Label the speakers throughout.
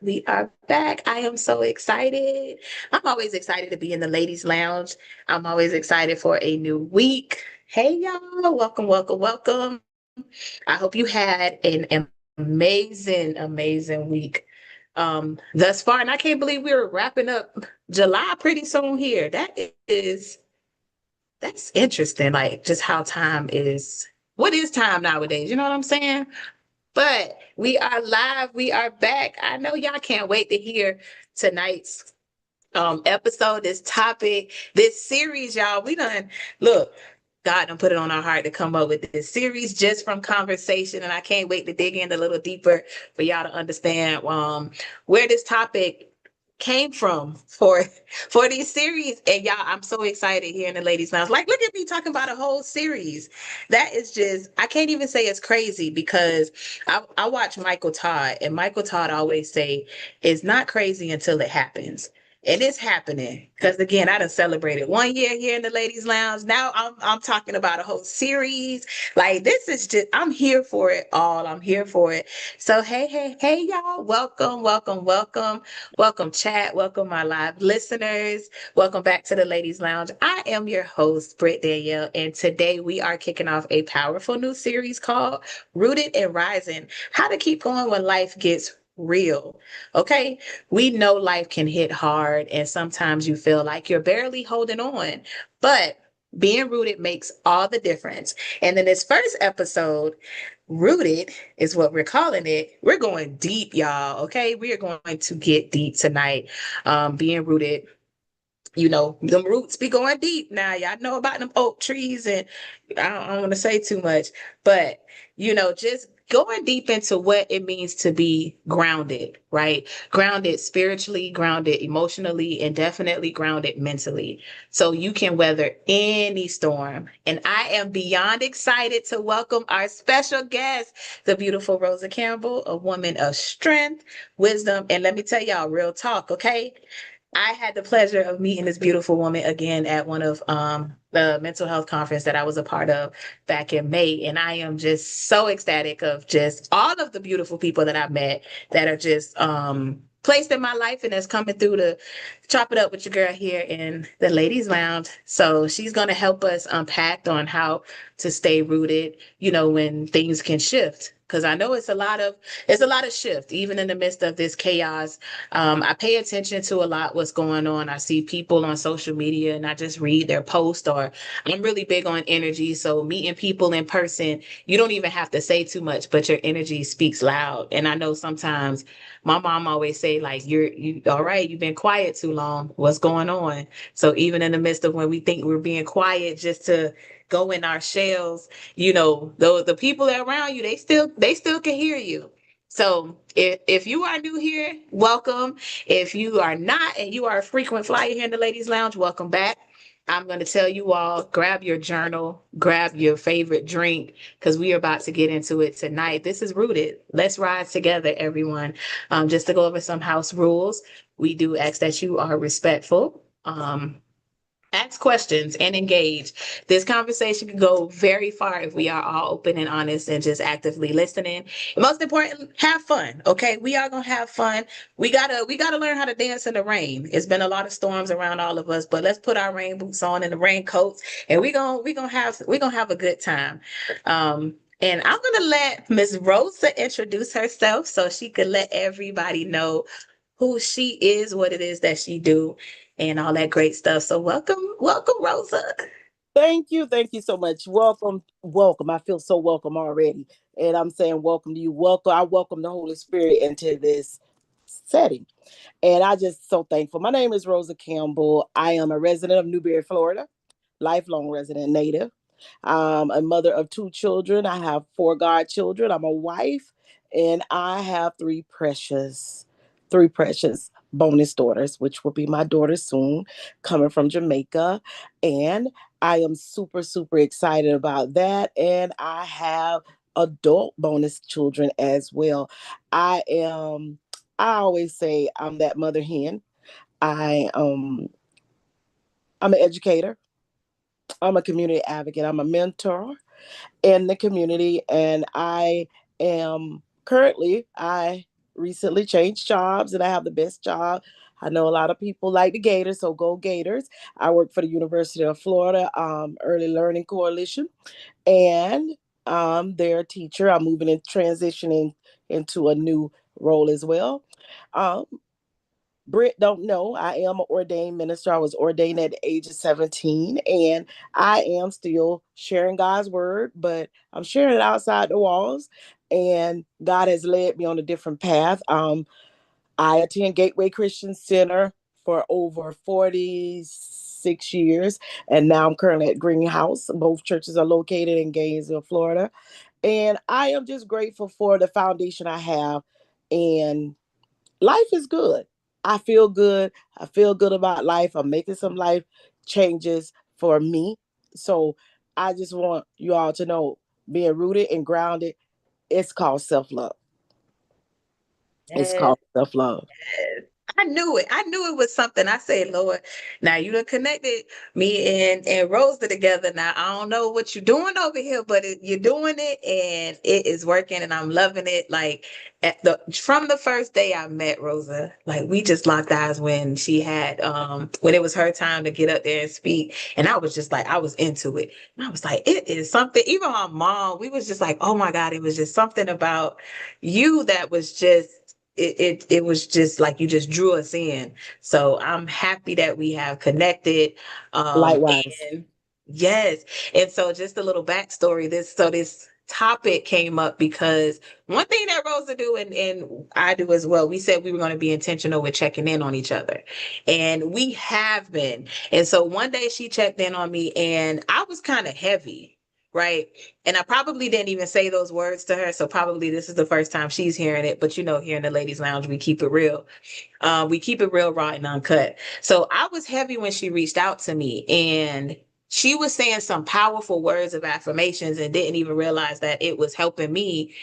Speaker 1: We are back. I am so excited. I'm always excited to be in the ladies' lounge. I'm always excited for a new week. Hey, y'all. Welcome, welcome, welcome. I hope you had an amazing week thus far. And I can't believe we're wrapping up July pretty soon here. That's interesting. Like just how time is. What is time nowadays? You know what I'm saying? But we are live. We are back. I know y'all can't wait to hear tonight's episode, this topic, this series, y'all. We done look. God done put it on our heart to come up with this series just from conversation, and I can't wait to dig in a little deeper for y'all to understand where this topic came from for these series. And y'all, I'm so excited here in the ladies lounge. Like, look at me talking about a whole series. That is just, I can't even say it's crazy because I watch Michael Todd, and Michael Todd always say it's not crazy until it happens. And it's happening because again, I done celebrated 1 year here in the ladies lounge. Now I'm talking about a whole series. Like this is just, I'm here for it all. I'm here for it. So hey y'all, welcome chat, welcome my live listeners, welcome back to the ladies lounge. I am your host Britt Danielle, and today we are kicking off a powerful new series called Rooted and Rising: How to Keep Going When Life Gets Real. Okay, we know life can hit hard, and sometimes you feel like you're barely holding on, but being rooted makes all the difference. And in this first episode, Rooted is what we're calling it. We're going deep, y'all. Okay, we are going to get deep tonight. Being rooted, you know, them roots be going deep now. Y'all know about them oak trees, and I don't want to say too much, but you know, just going deep into what it means to be grounded, right? Grounded spiritually, grounded emotionally, and definitely grounded mentally. So you can weather any storm. And I am beyond excited to welcome our special guest, the beautiful Rosa Campbell, a woman of strength, wisdom, and let me tell y'all real talk, okay? I had the pleasure of meeting this beautiful woman again at one of the mental health conference that I was a part of back in May. And I am just so ecstatic of just all of the beautiful people that I've met that are just placed in my life and that's coming through to chop it up with your girl here in the ladies lounge. So she's going to help us unpack on how to stay rooted, you know, when things can shift. Because I know it's a lot of shift, even in the midst of this chaos. I pay attention to a lot what's going on. I see people on social media and I just read their post, or I'm really big on energy. So meeting people in person, you don't even have to say too much, but your energy speaks loud. And I know sometimes my mom always say, like, you all right, you've been quiet too long. What's going on? So even in the midst of when we think we're being quiet just to go in our shells, you know, the people around you, they still can hear you. So if you are new here, welcome. If you are not and you are a frequent flyer here in the ladies lounge, welcome back. I'm going to tell you all, grab your journal, grab your favorite drink, because we are about to get into it tonight. This is Rooted. Let's rise together, everyone. Just to go over some house rules, we do ask that you are respectful. Ask questions and engage. This conversation can go very far if we are all open and honest and just actively listening. And most important, have fun. Okay, we are gonna have fun. We gotta learn how to dance in the rain. It's been a lot of storms around all of us, but let's put our rain boots on and the raincoats, and we gonna have a good time. And I'm gonna let Miss Rosa introduce herself so she could let everybody know who she is, what it is that she do, and all that great stuff. So welcome, Rosa.
Speaker 2: Thank you. Thank you so much. Welcome. Welcome. I feel so welcome already. And I'm saying welcome to you. Welcome. I welcome the Holy Spirit into this setting. And I just so thankful. My name is Rosa Campbell. I am a resident of Newberry, Florida, lifelong resident native. A mother of two children. I have four godchildren. I'm a wife, and I have three precious bonus daughters, which will be my daughter soon, coming from Jamaica. And I am super, super excited about that. And I have adult bonus children as well. I am, I always say I'm that mother hen. I I'm an educator. I'm a community advocate. I'm a mentor in the community, and I am currently I recently changed jobs and I have the best job. I know a lot of people like the Gators, so go Gators. I work for the University of Florida Early Learning Coalition, and their teacher. I'm moving and transitioning into a new role as well. Um, Britt don't know I am an ordained minister. I was ordained at the age of 17, and I am still sharing God's word, but I'm sharing it outside the walls. And God has led me on a different path. I attend Gateway Christian Center for over 46 years, and now I'm currently at Greenhouse. Both churches are located in Gainesville, Florida. And I am just grateful for the foundation I have. And life is good. I feel good. I feel good about life. I'm making some life changes for me. So I just want you all to know, being rooted and grounded, it's called self love. It's
Speaker 1: Yes.
Speaker 2: called self love.
Speaker 1: Yes. I knew it. I knew it was something. I said, Lord, now you done connected me and Rosa together. Now I don't know what you're doing over here, but you're doing it and it is working and I'm loving it. Like from the first day I met Rosa, like we just locked eyes when she had when it was her time to get up there and speak. And I was just like, I was into it. And I was like, it is something. Even my mom, we was just like, oh my God, it was just something about you that was just it was just like you just drew us in. So I'm happy that we have connected.
Speaker 2: Likewise.
Speaker 1: And yes. And so just a little backstory. This topic came up because one thing that Rosa do and I do as well, we said we were going to be intentional with checking in on each other. And we have been. And so one day she checked in on me and I was kind of heavy. Right. And I probably didn't even say those words to her. So probably this is the first time she's hearing it. But you know, here in the ladies' lounge, we keep it real. We keep it real, raw, and uncut. So I was heavy when she reached out to me and she was saying some powerful words of affirmations and didn't even realize that it was helping me,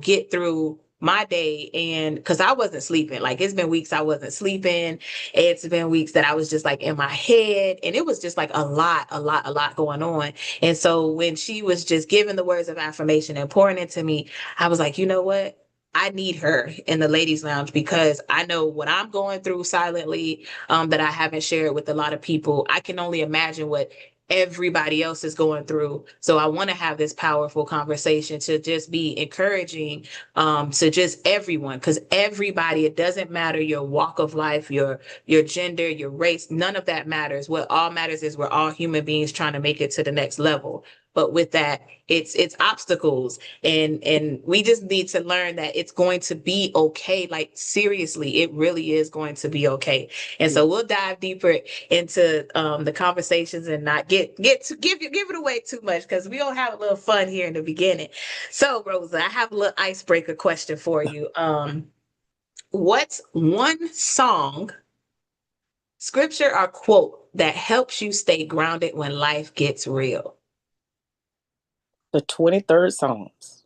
Speaker 1: get through my day. And because I wasn't sleeping, like it's been weeks I wasn't sleeping. It's been weeks that I was just like in my head. And it was just like a lot going on. And so when she was just giving the words of affirmation and pouring into me, I was like, you know what? I need her in the ladies' lounge because I know what I'm going through silently, that I haven't shared with a lot of people. I can only imagine what everybody else is going through. So I want to have this powerful conversation to just be encouraging, to just everyone, because everybody, it doesn't matter your walk of life, your gender, your race, none of that matters. What all matters is we're all human beings trying to make it to the next level. But with that, it's obstacles and we just need to learn that it's going to be okay. Like seriously, it really is going to be okay. And
Speaker 2: Yeah.
Speaker 1: so we'll dive deeper into the conversations and not get to give it away too much because we don't have a little fun here in the beginning. So Rosa, I have a little icebreaker question for you. What's one song, scripture, or quote that helps you stay grounded when life gets real?
Speaker 2: The 23rd Psalms.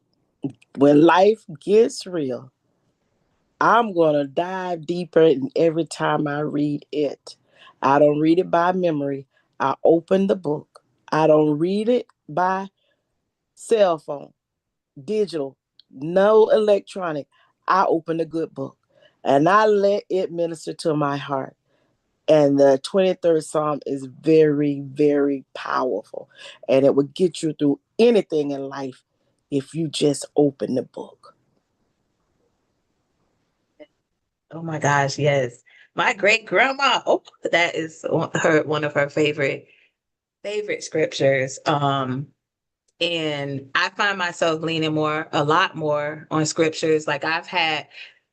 Speaker 2: When life gets real, I'm going to dive deeper in every time I read it. I don't read it by memory. I open the book. I don't read it by cell phone, digital, no electronic. I open the good book and I let it minister to my heart. And the 23rd Psalm is very, very powerful. And it will get you through anything in life if you just open the book.
Speaker 1: Oh my gosh, yes. My great grandma. Oh, that is one of her favorite scriptures. And I find myself leaning a lot more on scriptures. Like I've had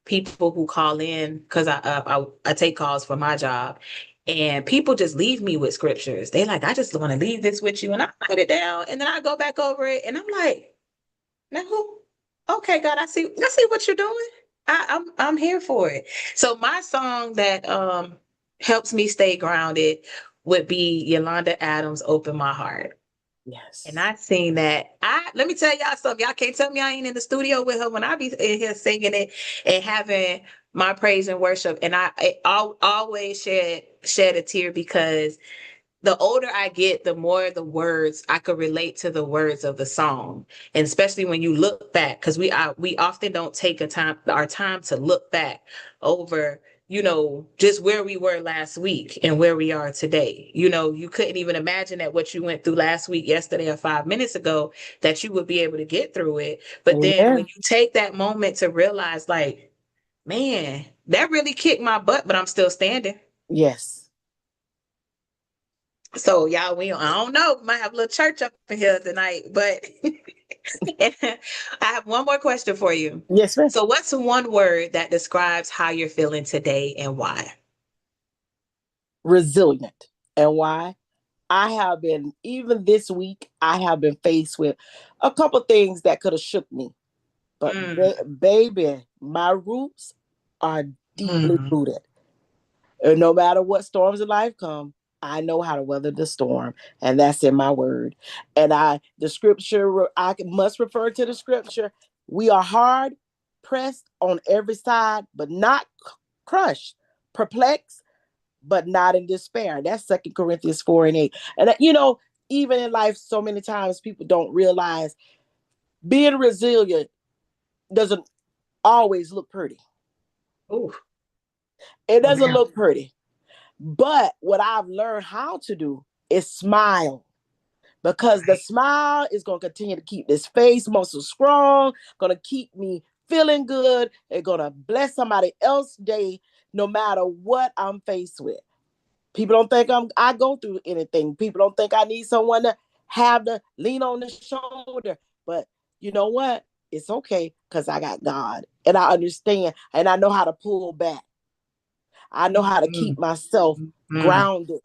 Speaker 1: people who call in because I take calls for my job, and people just leave me with scriptures. They like, I just want to leave this with you, and I write it down, and then I go back over it, and I'm like, now who? Okay, God, I see what you're doing. I'm here for it. So my song that helps me stay grounded would be Yolanda Adams' "Open My Heart." And
Speaker 2: Yes.
Speaker 1: I seen that. I Let me tell y'all something. Y'all can't tell me I ain't in the studio with her when I be in here singing it and having my praise and worship. And I always shed a tear because the older I get, the more the words I could relate to the words of the song. And especially when you look back, because we often don't take our time to look back over, just where we were last week and where we are today. You couldn't even imagine that what you went through last week, yesterday, or 5 minutes ago, that you would be able to get through it. But then when
Speaker 2: Amen.
Speaker 1: you take that moment to realize, like, man, that really kicked my butt, but I'm still standing.
Speaker 2: Yes.
Speaker 1: So y'all, I don't know, we might have a little church up in here tonight, but I have one more question for you.
Speaker 2: Yes, ma'am.
Speaker 1: So what's one word that describes how you're feeling today and why?
Speaker 2: Resilient. And why? I have been, even this week, I have been faced with a couple things that could have shook me. But
Speaker 1: Mm,
Speaker 2: baby, my roots are deeply
Speaker 1: mm.
Speaker 2: rooted. And no matter what storms of life come, I know how to weather the storm. And that's in my word. And the scripture, must refer to the scripture. We are hard pressed on every side, but not crushed, perplexed, but not in despair. That's 2 Corinthians 4:8. And even in life, so many times people don't realize being resilient doesn't always look pretty.
Speaker 1: Ooh,
Speaker 2: It
Speaker 1: oh
Speaker 2: doesn't
Speaker 1: man.
Speaker 2: look pretty. But what I've learned how to do is smile, because the
Speaker 1: Right.
Speaker 2: smile is going to continue to keep this face muscle strong, going to keep me feeling good. It's going to bless somebody else's day no matter what I'm faced with. People don't think I go through anything. People don't think I need someone to have to lean on the shoulder. But you know what? It's okay because I got God and I understand and I know how to pull back. I know how to keep
Speaker 1: Mm,
Speaker 2: myself
Speaker 1: mm,
Speaker 2: grounded.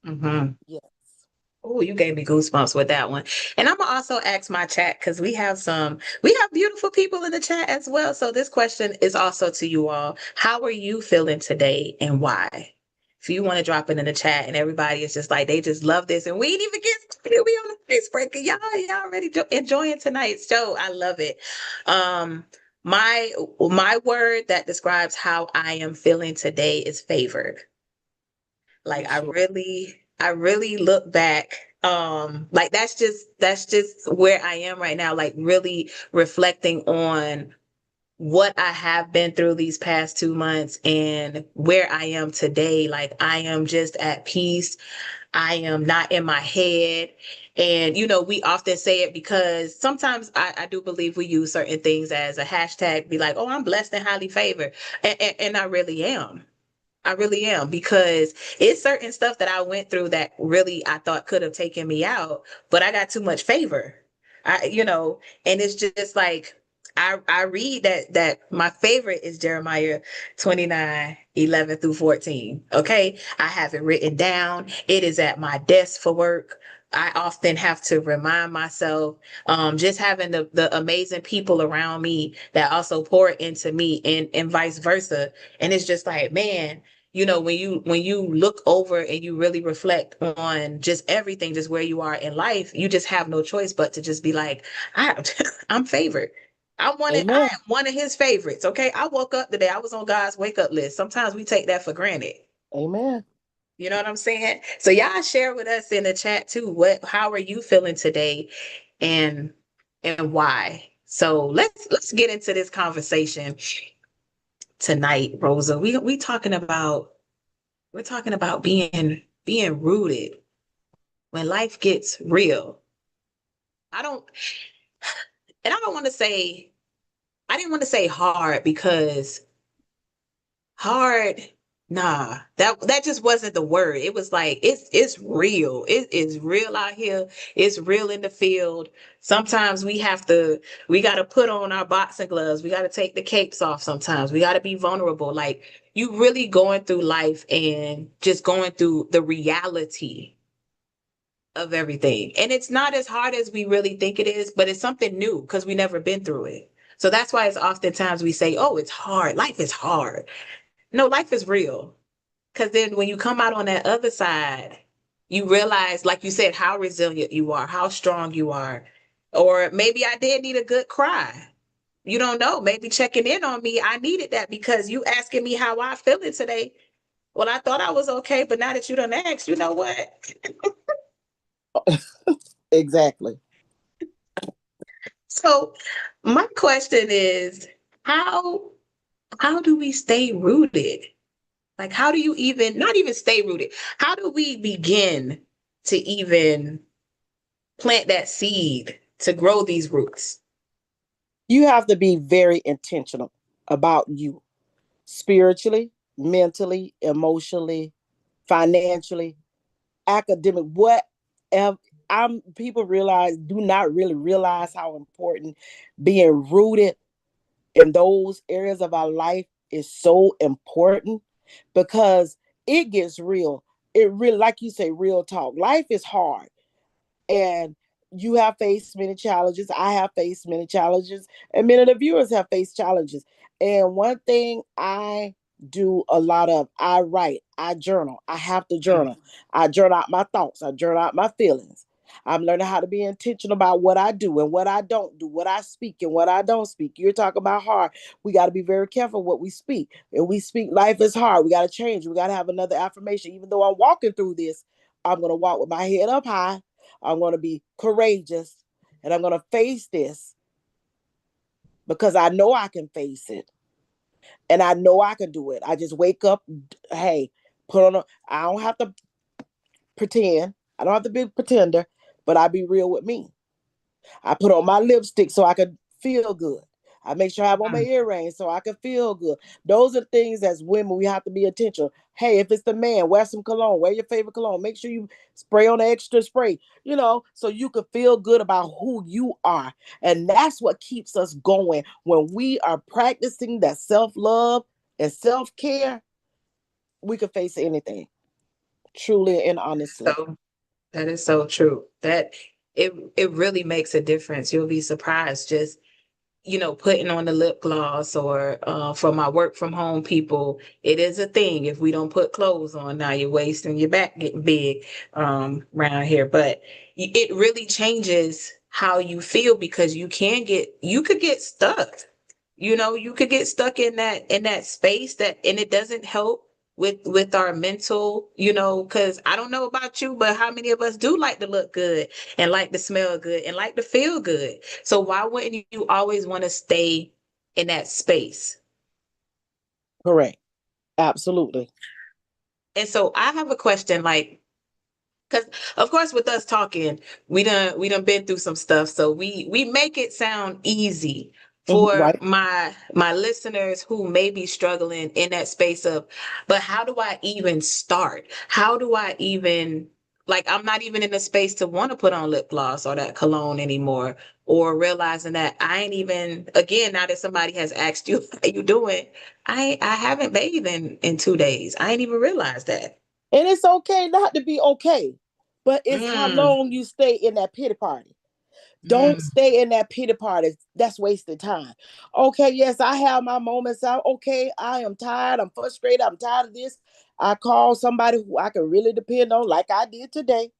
Speaker 1: mm.
Speaker 2: Yes.
Speaker 1: Oh, you gave me goosebumps with that one. And I'm gonna also ask my chat because we have beautiful people in the chat as well. So this question is also to you all. How are you feeling today and why? If you want to drop it in the chat, and everybody is just like they just love this, and we ain't even get started. We on the icebreaker. Y'all already enjoying tonight's show. I love it. Um, my word that describes how I am feeling today is favored. Like
Speaker 2: Yes, you
Speaker 1: I really look back, like that's just where I am right now, like really reflecting on what I have been through these past 2 months and where I am today. Like I am just at peace. I am not in my head. And we often say it because sometimes I do believe we use certain things as a hashtag, be like, oh, I'm blessed and highly favored. And I really am. I really am, because it's certain stuff that I went through that really I thought could have taken me out, but I got too much favor. And it's just like I read that my favorite is Jeremiah 29:11-14. Okay. I have it written down. It is at my desk for work. I often have to remind myself, just having the amazing people around me that also pour into me, and vice versa. And it's just like, man, when you look over and you really reflect on just everything, just where you are in life, you just have no choice but to just be like, I, I'm favored. I
Speaker 2: Amen.
Speaker 1: am one of his favorites. Okay. I woke up today. I was on God's wake up list. Sometimes we take that for granted.
Speaker 2: Amen.
Speaker 1: You know what I'm saying? So y'all share with us in the chat too. How are you feeling today, and why? So let's get into this conversation tonight, Rosa. We're talking about being rooted when life gets real. I don't and I don't want to say I didn't want to say hard, because hard, nah, that just wasn't the word. It was like it's real. It is real out here. It's real in the field. Sometimes we got to put on our boxing gloves. We got to take the capes off sometimes. We got to be vulnerable. Like, you really going through life and just going through the reality of everything. And it's not as hard as we really think it is, but it's something new because we never been through it. So that's why it's oftentimes we say, oh, it's hard. Life is hard. No, life is real. Because then when you come out on that other side, you realize, like you said, how resilient you are, how strong you are. Or maybe I did need a good cry. You don't know. Maybe checking in on me, I needed that, because you asking me how I feeling today. Well, I thought I was okay, but now that you done asked, you know what?
Speaker 2: Exactly.
Speaker 1: So my question is, how how do we stay rooted? Like, how do you even not even stay rooted? How do we begin to even plant that seed to grow these roots?
Speaker 2: You have to be very intentional about you spiritually, mentally, emotionally, financially, academic, whatever. I'm people realize do not really realize how important being rooted in those areas of our life is so important because it gets real. It really, like you say, real talk. Life is hard, and you have faced many challenges. I have faced many challenges, and many of the viewers have faced challenges. And one thing I do a lot of, I write, I journal. I have to
Speaker 1: Mm.
Speaker 2: journal. I journal out my thoughts, I journal out my feelings. I'm learning how to be intentional about what I do and what I don't do, what I speak and what I don't speak. You're talking about hard. We got to be very careful what we speak. And we speak life is hard. We got to change. We got to have another affirmation. Even though I'm walking through this, I'm going to walk with my head up high. I'm going to be courageous and I'm going to face this because I know I can face it and I know I can do it. I just wake up, hey, put on I don't have to pretend. I don't have to be a pretender, but I be real with me. I put on my lipstick so I could feel good. I make sure I have on my
Speaker 1: Mm.
Speaker 2: earrings so I can feel good. Those are things as women we have to be intentional. Hey, if it's the man, wear some cologne. Wear your favorite cologne. Make sure you spray on the extra spray, so you can feel good about who you are. And that's what keeps us going when we are practicing that self-love and self-care. We can face anything, truly and honestly.
Speaker 1: So that is so true. That it really makes a difference. You'll be surprised just putting on the lip gloss or for my work from home people, it is a thing. If we don't put clothes on now, your waist and your back getting big around here. But it really changes how you feel because you could get stuck. You could get stuck in that space and it doesn't help with our mental, because I don't know about you, but how many of us do like to look good and like to smell good and like to feel good? So why wouldn't you always want to stay in that space?
Speaker 2: Correct. Absolutely.
Speaker 1: And so I have a question, like, because of course with us talking, we done been through some stuff, so we make it sound easy for
Speaker 2: Right.
Speaker 1: my listeners who may be struggling in that space of, but how do I even start? How do I even, like, I'm not even in the space to want to put on lip gloss or that cologne anymore, or realizing that I ain't even, again, now that somebody has asked you how you doing, I haven't bathed in 2 days. I ain't even realized that.
Speaker 2: And it's okay not to be okay, but it's how
Speaker 1: Mm,
Speaker 2: long you stay in that pity party. Don't
Speaker 1: mm.
Speaker 2: stay in that pity party. That's wasted time. Okay, yes, I have my moments. Okay, I am tired. I'm frustrated. I'm tired of this. I call somebody who I can really depend on, like I did today.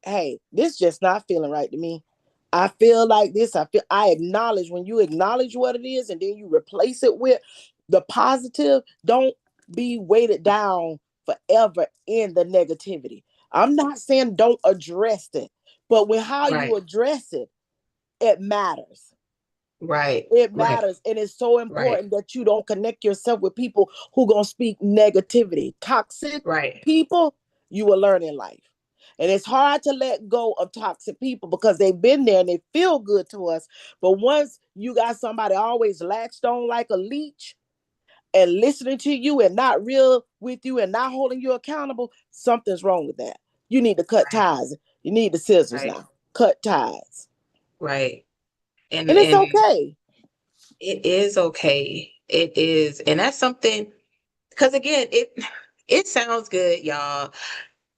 Speaker 2: Hey, this just not feeling right to me. I feel like this. I acknowledge when you acknowledge what it is and then you replace it with the positive. Don't be weighted down forever in the negativity. I'm not saying don't address it, but with how you
Speaker 1: Right,
Speaker 2: address it, it matters.
Speaker 1: right,
Speaker 2: It
Speaker 1: right,
Speaker 2: matters. And it's so
Speaker 1: right,
Speaker 2: important that you don't connect yourself with people who gonna speak negativity. Toxic
Speaker 1: right,
Speaker 2: people, you will learn in life. And it's hard to let go of toxic people because they've been there and they feel good to us. But once you got somebody always latched on like a leech and listening to you and not real with you and not holding you accountable, something's wrong with that. You need to cut
Speaker 1: right,
Speaker 2: ties. You need the scissors
Speaker 1: right,
Speaker 2: now. Cut ties.
Speaker 1: right. And
Speaker 2: And it's
Speaker 1: and
Speaker 2: okay.
Speaker 1: it is okay. It is. And that's something, because again, it sounds good, y'all,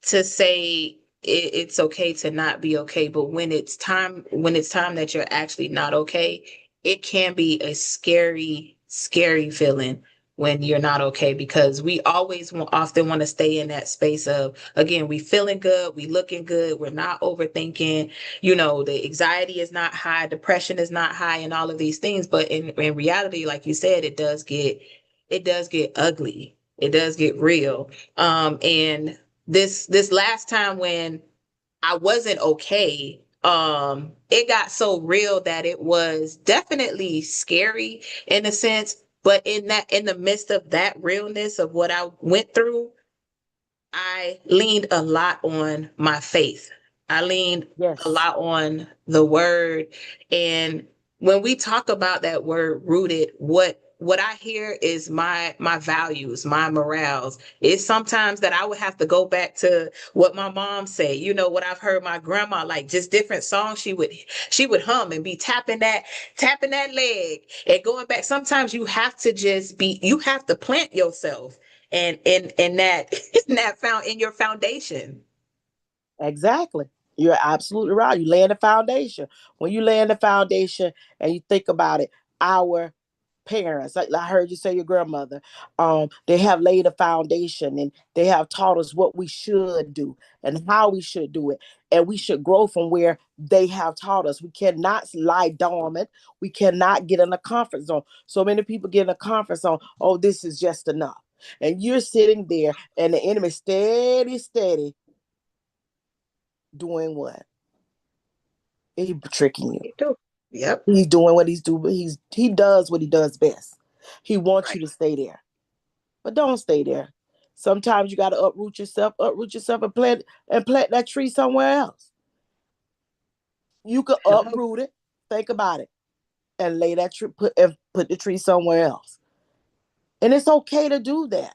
Speaker 1: to say it's okay to not be okay, but when it's time that you're actually not okay, it can be a scary feeling when you're not okay, because we always often want to stay in that space of, again, we feeling good, we looking good, we're not overthinking, the anxiety is not high, depression is not high, and all of these things. But in reality, like you said, it does get ugly. It does get real. And this last time when I wasn't okay, it got so real that it was definitely scary in a sense. But in the midst of that realness of what I went through, I leaned a lot on my faith. I leaned a
Speaker 2: Yes.
Speaker 1: lot on the word. And when we talk about that word rooted, what I hear is my values, my morals. It's sometimes that I would have to go back to what my mom said, what I've heard my grandma, like just different songs she would hum and be tapping that leg and going back. Sometimes you have to plant yourself and that that found in your foundation.
Speaker 2: Exactly. You're absolutely right. You lay in the foundation. When you lay in the foundation and you think about it, our parents, like I heard you say your grandmother, they have laid a foundation and they have taught us what we should do and how we should do it. And we should grow from where they have taught us. We cannot lie dormant. We cannot get in a comfort zone. So many people get in a comfort zone. Oh, this is just enough. And you're sitting there and the enemy steady, steady doing what? He's tricking you.
Speaker 1: You do. Yep.
Speaker 2: He's doing what he's doing. He does what he does best. He wants
Speaker 1: Right.
Speaker 2: you to stay there, but don't stay there. Sometimes you got to uproot yourself, and plant that tree somewhere else. You could
Speaker 1: Hello.
Speaker 2: uproot it. Think about it, and lay that tree, put the tree somewhere else. And it's okay to do that.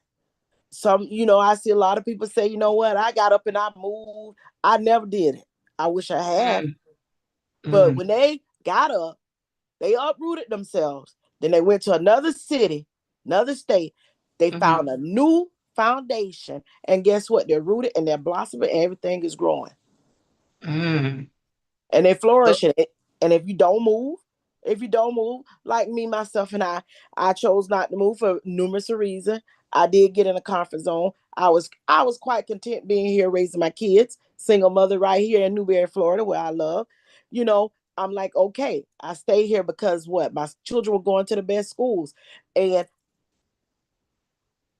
Speaker 2: I see a lot of people say, you know what, I got up and I moved. I never did it. I wish I had,
Speaker 1: Mm,
Speaker 2: but
Speaker 1: mm,
Speaker 2: when they got up, they uprooted themselves. Then they went to another city, another state. They
Speaker 1: mm,
Speaker 2: found a new foundation. And guess what? They're rooted and they're blossoming and everything is growing.
Speaker 1: mm.
Speaker 2: And they're
Speaker 1: So,
Speaker 2: flourishing. And if you don't move, like me, myself, and I chose not to move for numerous reasons. I did get in a comfort zone. I was quite content being here raising my kids, single mother right here in Newberry, Florida, where I love. You know, I'm like, okay, I stay here because what? My children were going to the best schools. And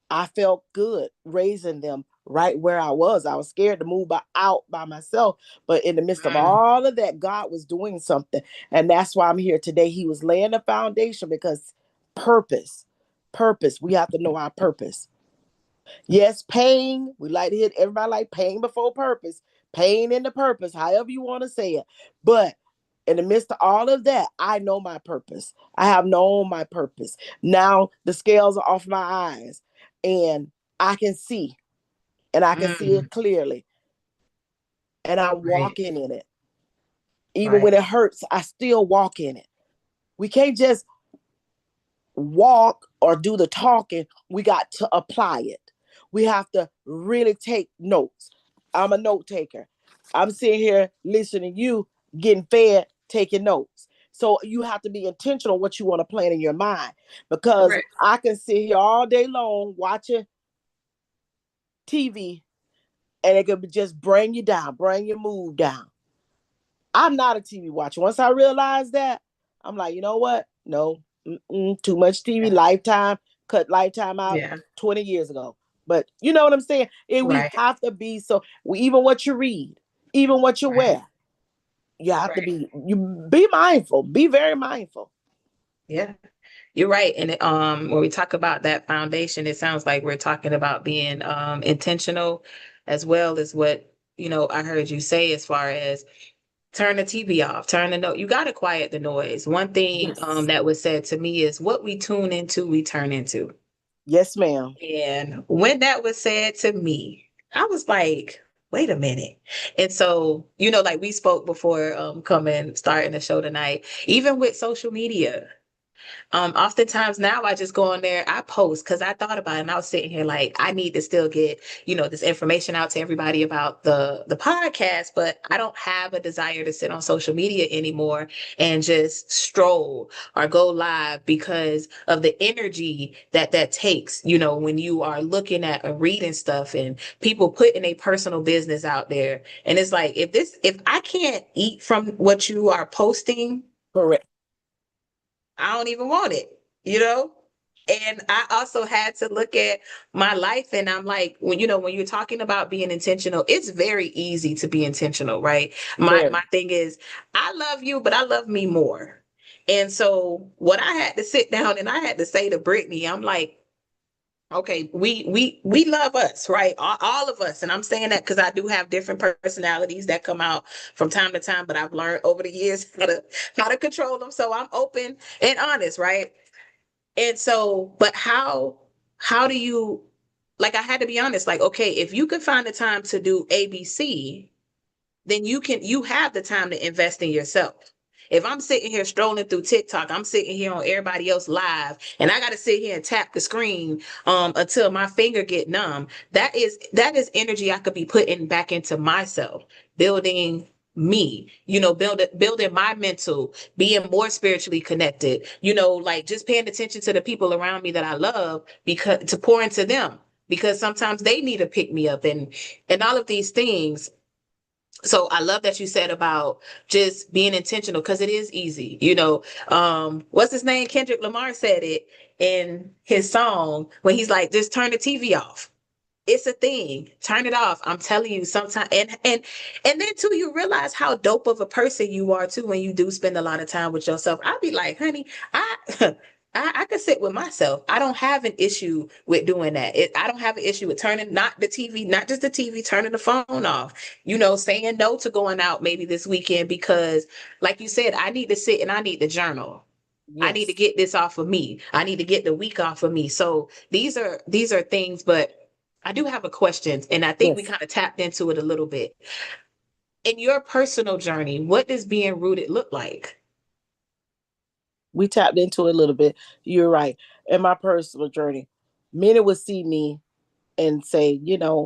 Speaker 2: I felt good raising them right where I was. I was scared to move out by myself. But in the midst of
Speaker 1: mm,
Speaker 2: all of that, God was doing something. And that's why I'm here today. He was laying the foundation because purpose, purpose, we have to know our purpose. Yes, pain. We like to hit everybody like pain before purpose, pain in the purpose, however you want to say it. But in the midst of all of that, I know my purpose. I have known my purpose. Now the scales are off my eyes and I can see and I can see
Speaker 1: mm.
Speaker 2: it clearly and I'm
Speaker 1: Right.
Speaker 2: walking in it. Even when
Speaker 1: Right.
Speaker 2: it hurts, I still walk in it. We can't just walk or do the talking, we got to apply it. We have to really take notes. I'm a note taker. I'm sitting here listening to you, getting fed, taking notes. So you have to be intentional what you want to plan in your mind because
Speaker 1: Correct.
Speaker 2: I can sit here all day long watching TV and it could just bring you down, bring your mood down. I'm not a TV watcher. Once I realized that, I'm like, you know what? No, too much TV.
Speaker 1: Yeah.
Speaker 2: Lifetime cut Lifetime out
Speaker 1: Yeah.
Speaker 2: 20 years ago. But you know what I'm saying? And we
Speaker 1: Right.
Speaker 2: have to be even what you read, even what you
Speaker 1: Right.
Speaker 2: wear, you have to
Speaker 1: Right.
Speaker 2: be mindful. Be very mindful.
Speaker 1: Yeah. You're right. And when we talk about that foundation, it sounds like we're talking about being intentional as well as what, I heard you say as far as turn the TV off, turn the no. You got to quiet the noise. One thing
Speaker 2: Yes.
Speaker 1: that was said to me is what we tune into, we turn into.
Speaker 2: Yes, ma'am.
Speaker 1: And when that was said to me, I was like, wait a minute. And so, like we spoke before coming, starting the show tonight, even with social media, oftentimes now I just go on there, I post because I thought about it and I was sitting here like, I need to still get, this information out to everybody about the podcast, but I don't have a desire to sit on social media anymore and just stroll or go live because of the energy that takes, when you are looking at or reading stuff and people putting a personal business out there. And it's like, if I can't eat from what you are posting,
Speaker 2: Correct.
Speaker 1: I don't even want it, you know? And I also had to look at my life, and I'm like, when you're talking about being intentional, it's very easy to be intentional, right? My
Speaker 2: Very.
Speaker 1: thing is, I love you, but I love me more. And so what I had to sit down and I had to say to Brittany, I'm like, okay, we love us, right? All of us, and I'm saying that because I do have different personalities that come out from time to time, but I've learned over the years how to control them. So I'm open and honest, right? And so, but how do you, like, I had to be honest, like, okay, if you could find the time to do ABC, then you have the time to invest in yourself. If I'm sitting here strolling through TikTok, I'm sitting here on everybody else live, and I got to sit here and tap the screen until my finger get numb. That is energy I could be putting back into myself, building me, building my mental, being more spiritually connected, like just paying attention to the people around me that I love, because to pour into them, because sometimes they need to pick me up, and all of these things. So I love that you said about just being intentional, because it is easy. What's his name? Kendrick Lamar said it in his song when he's like, just turn the TV off. It's a thing. Turn it off. I'm telling you, sometimes, and then too, you realize how dope of a person you are too when you do spend a lot of time with yourself. I'll be like, honey, I I could sit with myself. I don't have an issue with doing that. I don't have an issue with turning not the TV, not just the TV, turning the phone off. Saying no to going out maybe this weekend because, like you said, I need to sit and I need to journal. I need to
Speaker 2: Yes.
Speaker 1: get this off of me. I need to get the week off of me. So these are things, but I do have a question, and I think we
Speaker 2: Yes.
Speaker 1: kind of tapped into it a little bit. In your personal journey, what does being rooted look like?
Speaker 2: We tapped into it a little bit. You're right. In my personal journey, many would see me and say,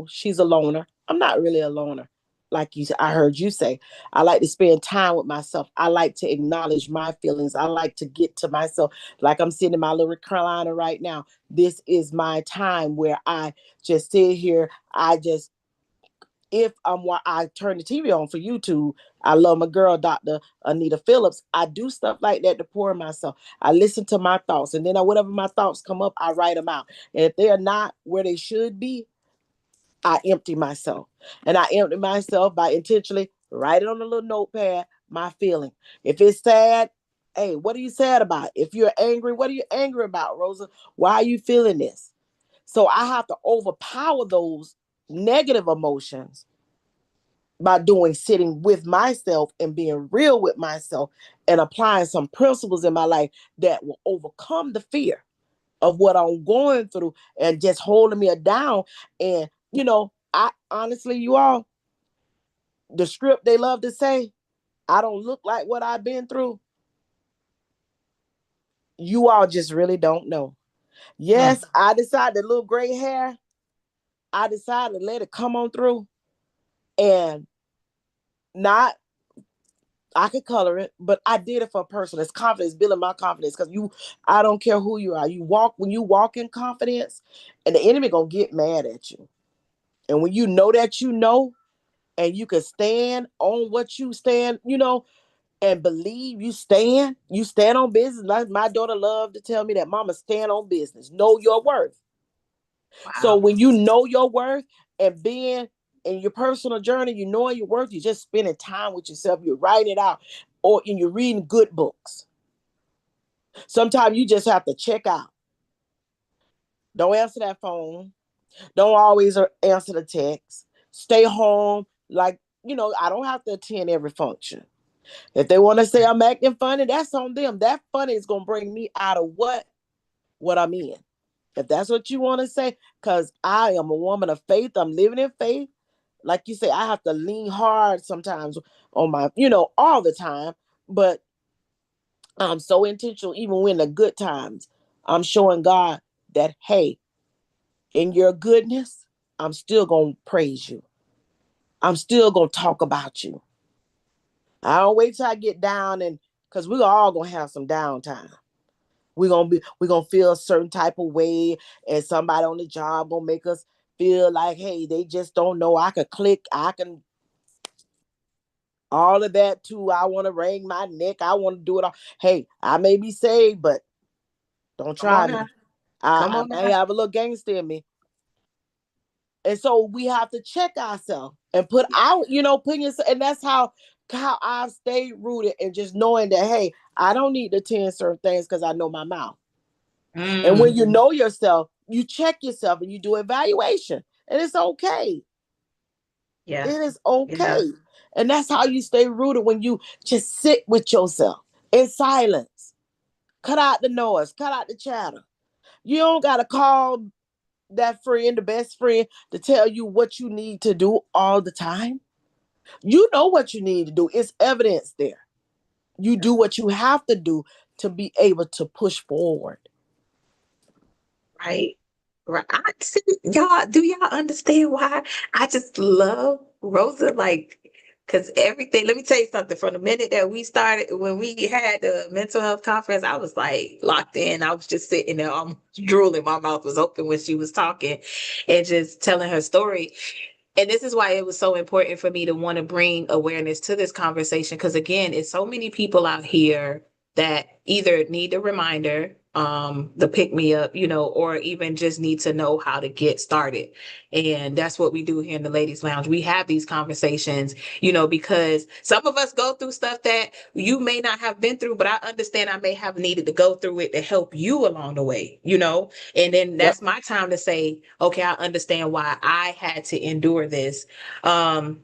Speaker 2: she's a loner. I'm not really a loner. Like I heard you say, I like to spend time with myself. I like to acknowledge my feelings. I like to get to myself. Like I'm sitting in my little recliner right now. This is my time where I just sit here. I just, if I turn the TV on for YouTube, I love my girl, Dr. Anita Phillips. I do stuff like that to pour in myself. I listen to my thoughts, and then whatever my thoughts come up, I write them out. And if they're not where they should be, I empty myself. And I empty myself by intentionally writing on a little notepad my feeling. If it's sad, hey, what are you sad about? If you're angry, what are you angry about, Rosa? Why are you feeling this? So I have to overpower those negative emotions by doing sitting with myself and being real with myself and applying some principles in my life that will overcome the fear of what I'm going through and just holding me down. And I honestly, you all, the script they love to say, I don't look like what I've been through. You all just really don't know.
Speaker 1: Mm.
Speaker 2: Yes, I decided the little gray hair, I decided to let it come on through and not I could color it, but I did it for personal. It's confidence, building my confidence. Because I don't care who you are. When you walk in confidence, and the enemy gonna get mad at you. And when that and you can stand on what you stand, and believe you stand on business. Like my daughter loved to tell me that, Mama, stand on business. Know your worth. So
Speaker 1: Wow.
Speaker 2: when you know your worth and being in your personal journey, you knowing your worth, you're just spending time with yourself, you're writing it out, or and you're reading good books. Sometimes you just have to check out. Don't answer that phone. Don't always answer the text. Stay home. Like, I don't have to attend every function. If they want to say I'm acting funny, that's on them. That funny is going to bring me out of what I'm in. If that's what you want to say, because I am a woman of faith. I'm living in faith. Like you say, I have to lean hard sometimes on my, all the time. But I'm so intentional, even when the good times, I'm showing God that, hey, in your goodness, I'm still going to praise you. I'm still going to talk about you. I don't wait till I get down, and because we're all going to have some downtime. We're gonna feel a certain type of way, and somebody on the job gonna make us feel like, hey, they just don't know. I could click, I can all of that too. I want to wring my neck. I want to do it all. Hey, I may be saved, but don't
Speaker 1: Come
Speaker 2: try
Speaker 1: on now.
Speaker 2: me.
Speaker 1: Come
Speaker 2: I
Speaker 1: on
Speaker 2: may
Speaker 1: now.
Speaker 2: have a little gangster in me. And so we have to check ourselves and put out, put yourself, and that's how I've stayed rooted and just knowing that, hey, I don't need to tend certain things because I know my mouth. And when
Speaker 1: Mm,
Speaker 2: you know yourself, you check yourself and you do evaluation. And it's okay.
Speaker 1: yeah.
Speaker 2: It is
Speaker 1: Yeah.
Speaker 2: okay. And that's how you stay rooted, when you just sit with yourself in silence. Cut out the noise, cut out the chatter. You don't got to call that friend, the best friend, to tell you what you need to do all the time. You know what you need to do. It's evidence there. You do what you have to do to be able to push forward.
Speaker 1: Right. Right. I see, y'all, do y'all understand why I just love Rosa? Like, because everything, let me tell you something. From the minute that we started, when we had the mental health conference, I was like locked in. I was just sitting there, almost drooling. My mouth was open when she was talking and just telling her story. And this is why it was so important for me to want to bring awareness to this conversation. Because again, it's so many people out here that either need a reminder, the pick me up, or even just need to know how to get started. And that's what we do here in the Ladies Lounge. We have these conversations, because some of us go through stuff that you may not have been through, but I understand I may have needed to go through it to help you along the way. And then
Speaker 2: Yep.
Speaker 1: that's my time to say, okay, I understand why I had to endure this. Um,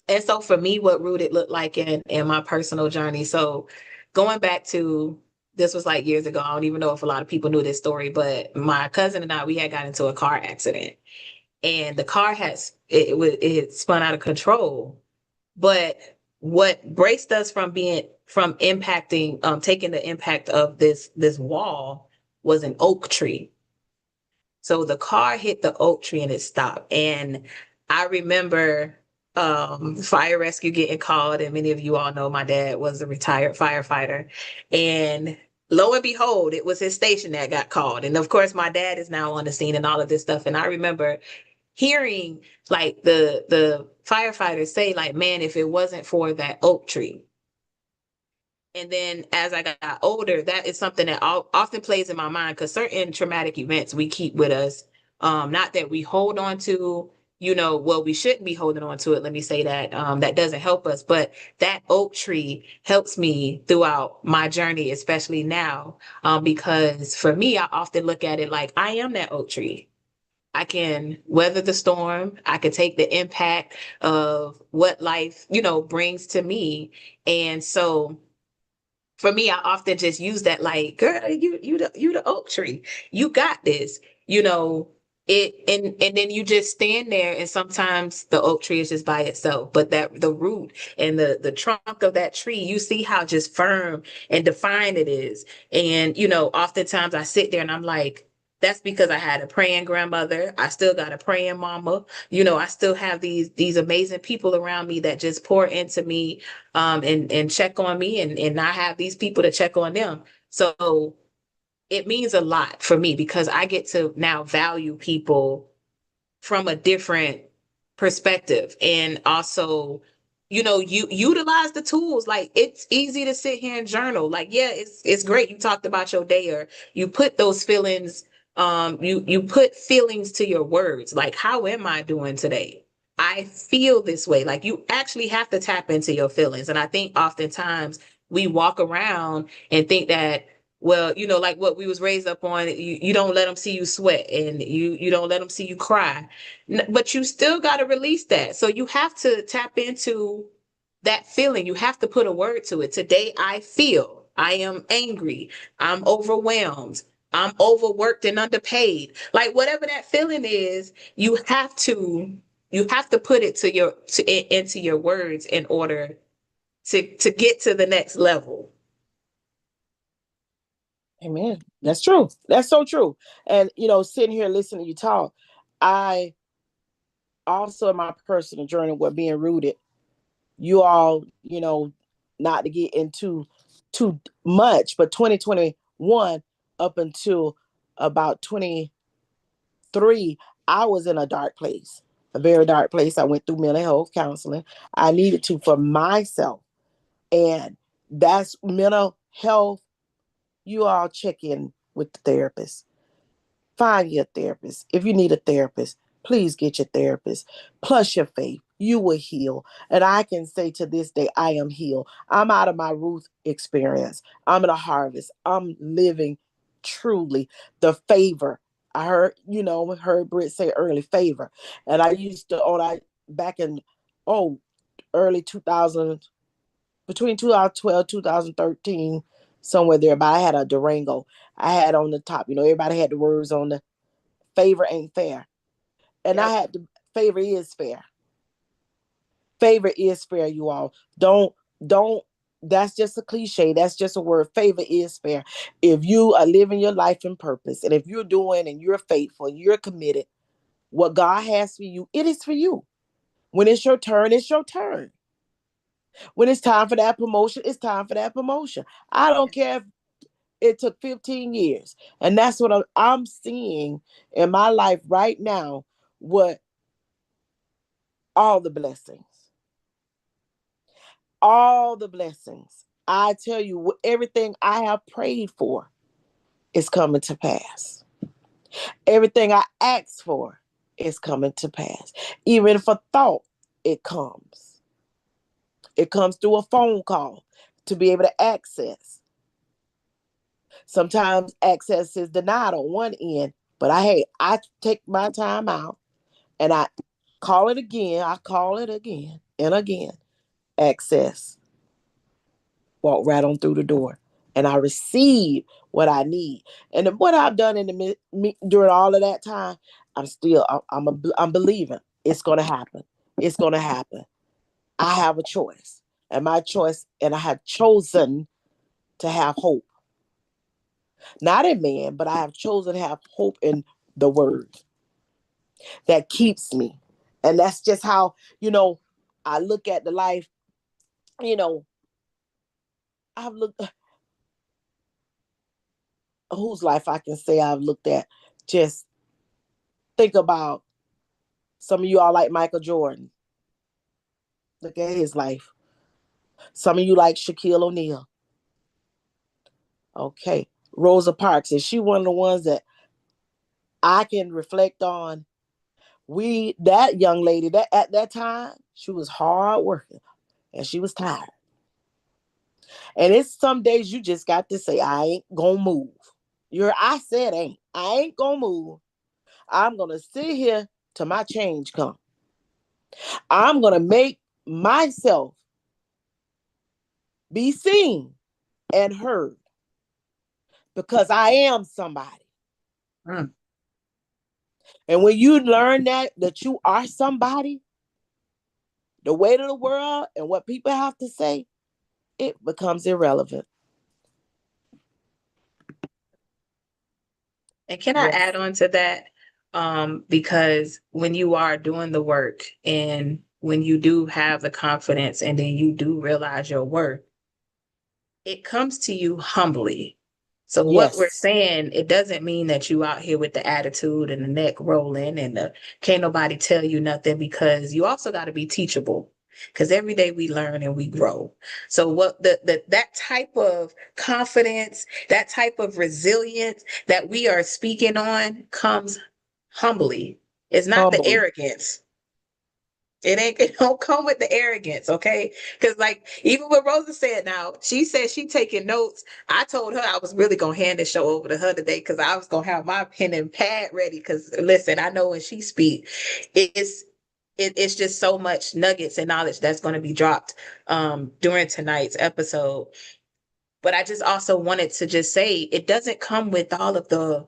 Speaker 1: and so for me, what rooted looked like in my personal journey. So going back to, this was like years ago. I don't even know if a lot of people knew this story, but my cousin and I, we had got into a car accident, and the car it spun out of control. But what braced us from impacting, taking the impact of this wall was an oak tree. So the car hit the oak tree and it stopped. And I remember fire rescue getting called, and many of you all know my dad was a retired firefighter. And lo and behold, it was his station that got called. And of course, my dad is now on the scene and all of this stuff. And I remember hearing like the firefighters say, like, man, if it wasn't for that oak tree. And then as I got older, that is something that often plays in my mind, because certain traumatic events we keep with us. Not that we hold on to, well, we shouldn't be holding on to it. Let me say that. That doesn't help us. But that oak tree helps me throughout my journey, especially now. Because for me, I often look at it like I am that oak tree. I can weather the storm. I can take the impact of what life, brings to me. And so for me, I often just use that, like, girl, you the oak tree. You got this, you know. And then you just stand there, and sometimes the oak tree is just by itself. But that the root and the trunk of that tree, you see how just firm and defined it is. And oftentimes I sit there and I'm like, that's because I had a praying grandmother. I still got a praying mama. I still have these amazing people around me that just pour into me, and check on me, and I have these people to check on them. So it means a lot for me because I get to now value people from a different perspective, and also you utilize the tools. Like, it's easy to sit here and journal. Like, yeah, it's great, you talked about your day, or you put those feelings, you put feelings to your words, like, how am I doing today? I feel this way. Like, you actually have to tap into your feelings. And I think oftentimes we walk around and think that, well, like what we was raised up on, you don't let them see you sweat, and you don't let them see you cry. But you still got to release that. So you have to tap into that feeling. You have to put a word to it. Today I feel I am angry. I'm overwhelmed. I'm overworked and underpaid. Like, whatever that feeling is, you have to put it into your words in order to get to the next level.
Speaker 2: Amen. That's true. That's so true. And sitting here listening to you talk, I also, in my personal journey with being rooted, you all, not to get into too much, but 2021 up until about 23, I was in a dark place, a very dark place. I went through mental health counseling. I needed to for myself. And that's mental health. You all check in with the therapist. Find your therapist. If you need a therapist, please get your therapist. Plus your faith. You will heal. And I can say to this day, I am healed. I'm out of my Ruth experience. I'm in a harvest. I'm living truly the favor. I heard Britt say early favor. And I used to own I back in oh early 2000, between 2012, 2013, somewhere there. But I had a Durango. I had on the top, everybody had the words on the favor ain't fair. And I
Speaker 1: Yep.
Speaker 2: had to, favor is fair. Favor is fair, you all. Don't, that's just a cliche. That's just a word. Favor is fair. If you are living your life in purpose, and if you're doing and you're faithful, you're committed, what God has for you, it is for you. When it's your turn, it's your turn. When it's time for that promotion, it's time for that promotion. I don't care if it took 15 years. And that's what I'm seeing in my life right now. What all the blessings, all the blessings. I tell you, everything I have prayed for is coming to pass. Everything I asked for is coming to pass. Even if a thought, it comes. It comes through a phone call to be able to access. Sometimes access is denied on one end, but I take my time out and I call it again. I call it again and again. Access. Walk right on through the door, and I receive what I need. And what I've done in during all of that time, I'm believing it's gonna happen. It's gonna happen. I have a choice, and my choice, and I have chosen to have hope, not in man, but I have chosen to have hope in the word that keeps me. And that's just how, I look at the life, you know, I've looked whose life I can say I've looked at. Just think about some of you all like Michael Jordan. Look at his life. Some of you like Shaquille O'Neal. Okay. Rosa Parks, is she one of the ones that I can reflect on? That young lady, that at that time, she was hard working and she was tired. And it's some days you just got to say, I ain't gonna move. I said ain't. I ain't gonna move. I'm gonna sit here till my change come. I'm gonna make myself be seen and heard because I am somebody.
Speaker 1: Mm.
Speaker 2: And when you learn that you are somebody, the weight of the world and what people have to say, it becomes irrelevant.
Speaker 1: And can I
Speaker 2: Yes.
Speaker 1: add on to that? Because when you are doing the work and when you do have the confidence and then you do realize your worth, it comes to you humbly. So what we're
Speaker 2: Yes.
Speaker 1: saying, it doesn't mean that you out here with the attitude and the neck rolling and the can't nobody tell you nothing, because you also got to be teachable. Because every day we learn and we grow. So what that type of confidence, that type of resilience that we are speaking on comes humbly. It's not the
Speaker 2: Humbly.
Speaker 1: arrogance. It don't come with the arrogance, okay? Because like even what Rosa said now, she said she taking notes. I told her I was really gonna hand the show over to her today because I was gonna have my pen and pad ready. Because listen, I know when she speak, it's it's just so much nuggets and knowledge that's gonna be dropped during tonight's episode. But I just also wanted to just say it doesn't come with all of the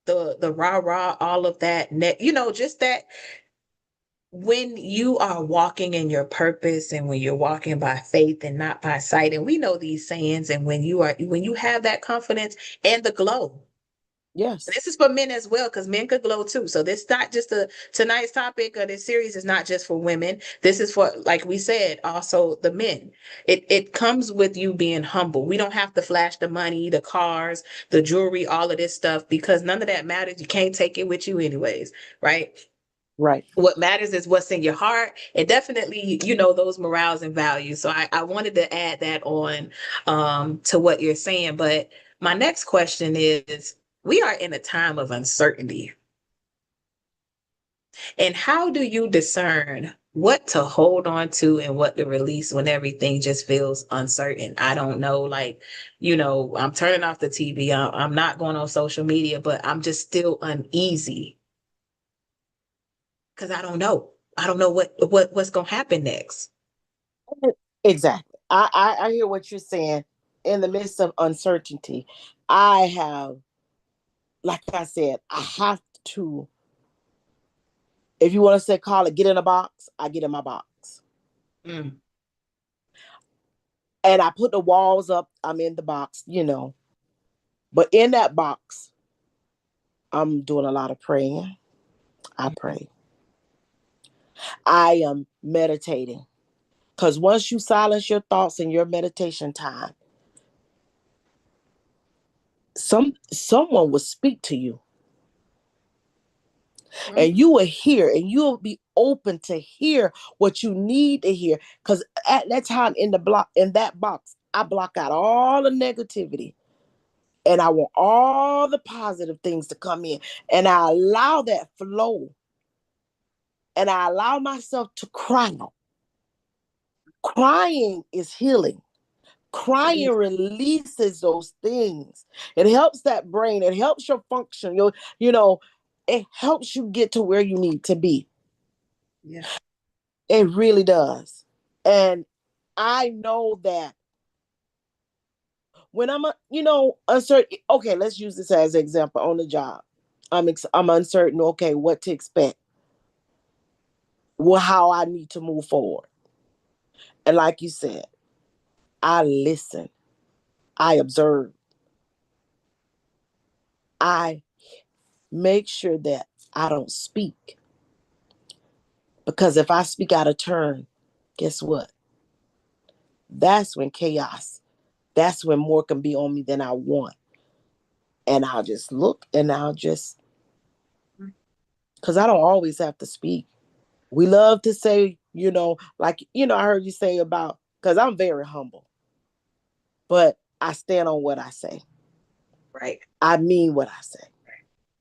Speaker 1: rah rah, all of that net, just that when you are walking in your purpose and when you're walking by faith and not by sight, and we know these sayings, and when you have that confidence and the glow.
Speaker 2: Yes.
Speaker 1: This is for men as well, because men could glow too. So this not just tonight's topic of this series is not just for women. This is for, like we said, also the men. It comes with you being humble. We don't have to flash the money, the cars, the jewelry, all of this stuff, because none of that matters. You can't take it with you anyways, right?
Speaker 2: Right.
Speaker 1: What matters is what's in your heart, and definitely those morals and values. So I wanted to add that on to what you're saying. But my next question is, we are in a time of uncertainty. And how do you discern what to hold on to and what to release when everything just feels uncertain? I don't know. Like, I'm turning off the TV. I'm not going on social media, but I'm just still uneasy because I don't know. I don't know what's going to happen next.
Speaker 2: Exactly. I hear what you're saying. In the midst of uncertainty, I have, like I said, I have to, if you want to say call it get in a box, I get in my box.
Speaker 1: Mm.
Speaker 2: And I put the walls up. I'm in the box. But in that box, I'm doing a lot of praying. I
Speaker 1: Mhm.
Speaker 2: pray. I am meditating. Because once you silence your thoughts in your meditation time, someone will speak to you,
Speaker 1: Mhm.
Speaker 2: and you will hear, and you'll be open to hear what you need to hear. Because at that time in that box, I block out all the negativity, and I want all the positive things to come in, and I allow that flow, and I allow myself to cry. Crying is healing.
Speaker 1: It
Speaker 2: Crying
Speaker 1: is.
Speaker 2: releases those things. It helps that brain. It helps your function. It helps you get to where you need to be.
Speaker 1: Yeah.
Speaker 2: It really does. And I know that when uncertain. Okay, let's use this as an example on the job. I'm uncertain. Okay, what to expect? Well, how I need to move forward. And like you said, I listen. I observe. I make sure that I don't speak, because if I speak out of turn, guess what? That's when chaos. That's when more can be on me than I want. And I'll just look, and I'll just, because I don't always have to speak. We love to say, I heard you say about, because I'm very humble, but I stand on what I say.
Speaker 1: Right.
Speaker 2: I mean what I say.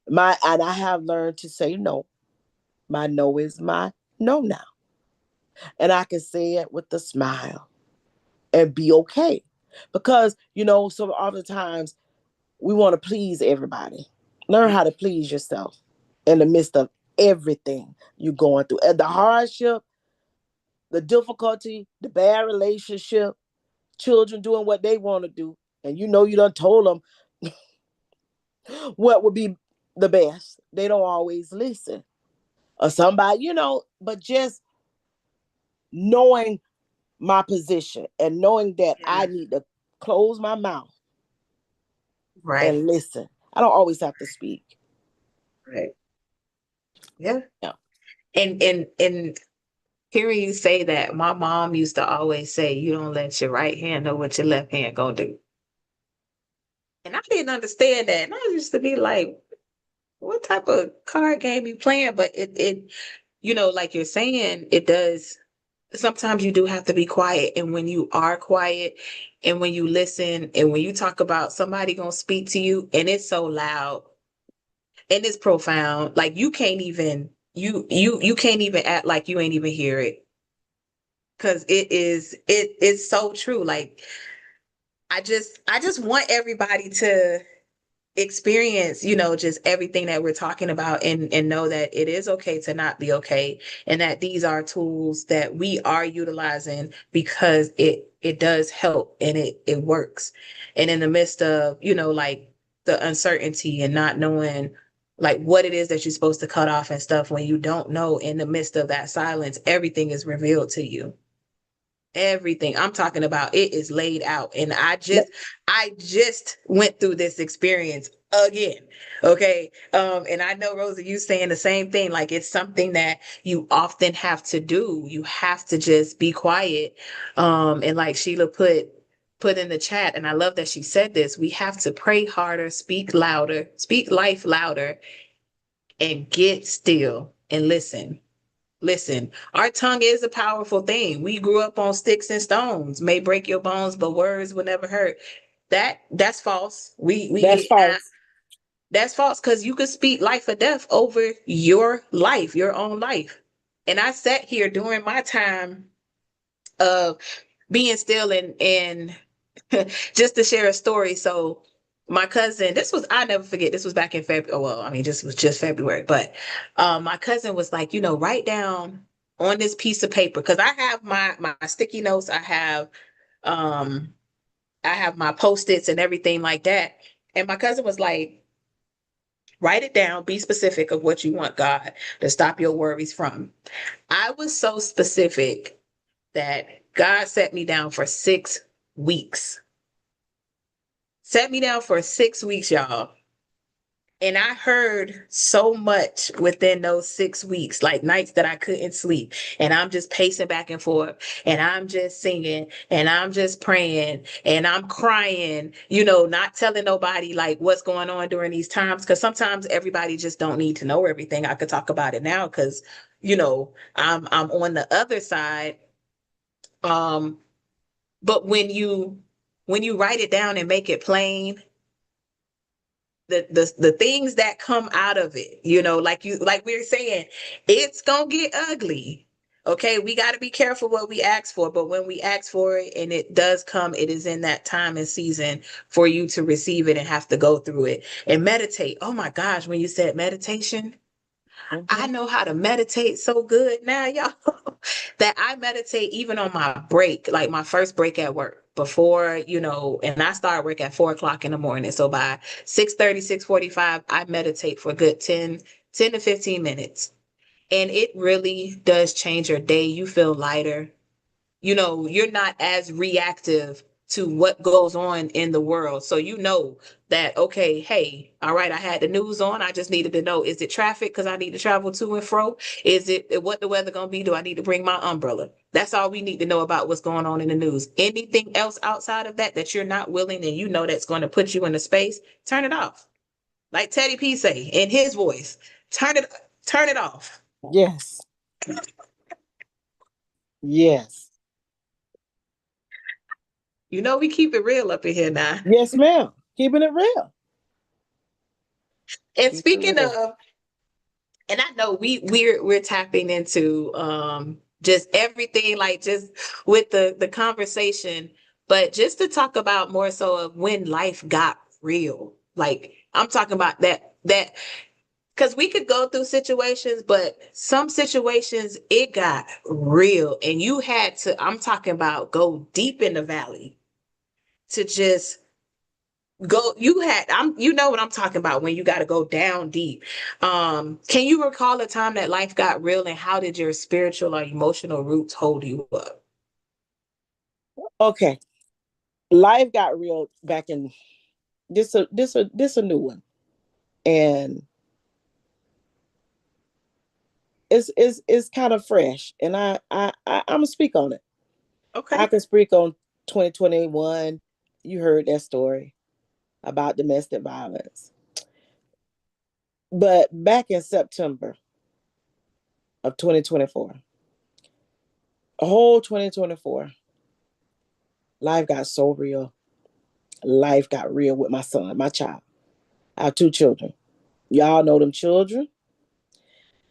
Speaker 2: And I have learned to say no. My no is my no now. And I can say it with a smile and be okay. Because, so oftentimes we want to please everybody. Learn how to please yourself in the midst of everything you're going through. And the hardship, the difficulty, the bad relationship, children doing what they want to do. And you done told them what would be the best. They don't always listen. Or somebody, but just knowing my position and knowing that
Speaker 1: Yeah.
Speaker 2: I need to close my mouth
Speaker 1: Right.
Speaker 2: and listen. I don't always have to speak.
Speaker 1: Right. Yeah.
Speaker 2: Yeah.
Speaker 1: And hearing you say that, my mom used to always say, "You don't let your right hand know what your left hand gonna do." And I didn't understand that, and I used to be like, "What type of card game you playing?" But like you're saying, it does. Sometimes you do have to be quiet, and when you are quiet, and when you listen, and when you talk about somebody gonna speak to you, and it's so loud and it's profound, like you can't even act like you ain't even hear it, because it's so true. Like I just want everybody to experience, just everything that we're talking about, and know that it is okay to not be okay, and that these are tools that we are utilizing because it does help, and it works. And in the midst of, like the uncertainty and not knowing like what it is that you're supposed to cut off and stuff, when you don't know, in the midst of that silence, everything is revealed to you. Everything I'm talking about, it is laid out. And I just went through this experience again. Okay. And I know, Rosa, you saying the same thing. Like, it's something that you often have to do. You have to just be quiet. And like Sheila put in the chat, and I love that she said this, we have to pray harder, speak louder, speak life louder, and get still and listen. Listen, our tongue is a powerful thing. We grew up on sticks and stones, may break your bones, but words will never hurt. That's false. We
Speaker 2: That's
Speaker 1: have
Speaker 2: false.
Speaker 1: That's false because you could speak life or death over your life, your own life. And I sat here during my time of being still and just to share a story. So my cousin, this was I never forget. This was back in February. Well, I mean, this was just February, but my cousin was like, write down on this piece of paper because I have my sticky notes. Um I have my post-its and everything like that. And my cousin was like, write it down, be specific of what you want God to stop your worries from. I was so specific that God set me down for 6 weeks. Set me down for 6 weeks, y'all. And I heard so much within those 6 weeks, like nights that I couldn't sleep. And I'm just pacing back and forth. And I'm just singing. And I'm just praying. And I'm crying, not telling nobody like what's going on during these times. Cause sometimes everybody just don't need to know everything. I could talk about it now because, I'm on the other side. Um, but when you write it down and make it plain, the things that come out of it, like we were saying, it's gonna get ugly. Okay, we got to be careful what we ask for, but when we ask for it and it does come, it is in that time and season for you to receive it and have to go through it and meditate. Oh my gosh, when you said meditation, I
Speaker 2: Mm-hmm.
Speaker 1: know how to meditate so good now, y'all, that I meditate even on my break, like my first break at work before, and I start work at 4 o'clock in the morning. So by 6:30, 6:45, I meditate for a good 10 to 15 minutes. And it really does change your day. You feel lighter. You're not as reactive to what goes on in the world. So you know that, okay, hey, all right, I had the news on. I just needed to know, is it traffic because I need to travel to and fro? Is it what the weather going to be? Do I need to bring my umbrella? That's all we need to know about what's going on in the news. Anything else outside of that you're not willing and that's going to put you in a space, turn it off. Like Teddy P say in his voice, turn it off.
Speaker 2: Yes. Yes.
Speaker 1: We keep it real up in here now.
Speaker 2: Yes, ma'am. Keeping it real.
Speaker 1: And
Speaker 2: Keep it
Speaker 1: speaking
Speaker 2: real.
Speaker 1: of, and I know we're tapping into just everything, like just with the conversation, but just to talk about more so of when life got real. Like I'm talking about that because we could go through situations, but some situations it got real and you had to, I'm talking about go deep in the valley to just go. You know what I'm talking about when you got to go down deep. Can you recall a time that life got real and how did your spiritual or emotional roots hold you up?
Speaker 2: Okay. Life got real back in this a new one. And it's kind of fresh. And I'm gonna speak on it. I
Speaker 1: Okay.
Speaker 2: can speak on 2021. You heard that story about domestic violence. But back in September of 2024, a whole 2024, life got so real. Life got real with my son, my child. I have two children. Y'all know them children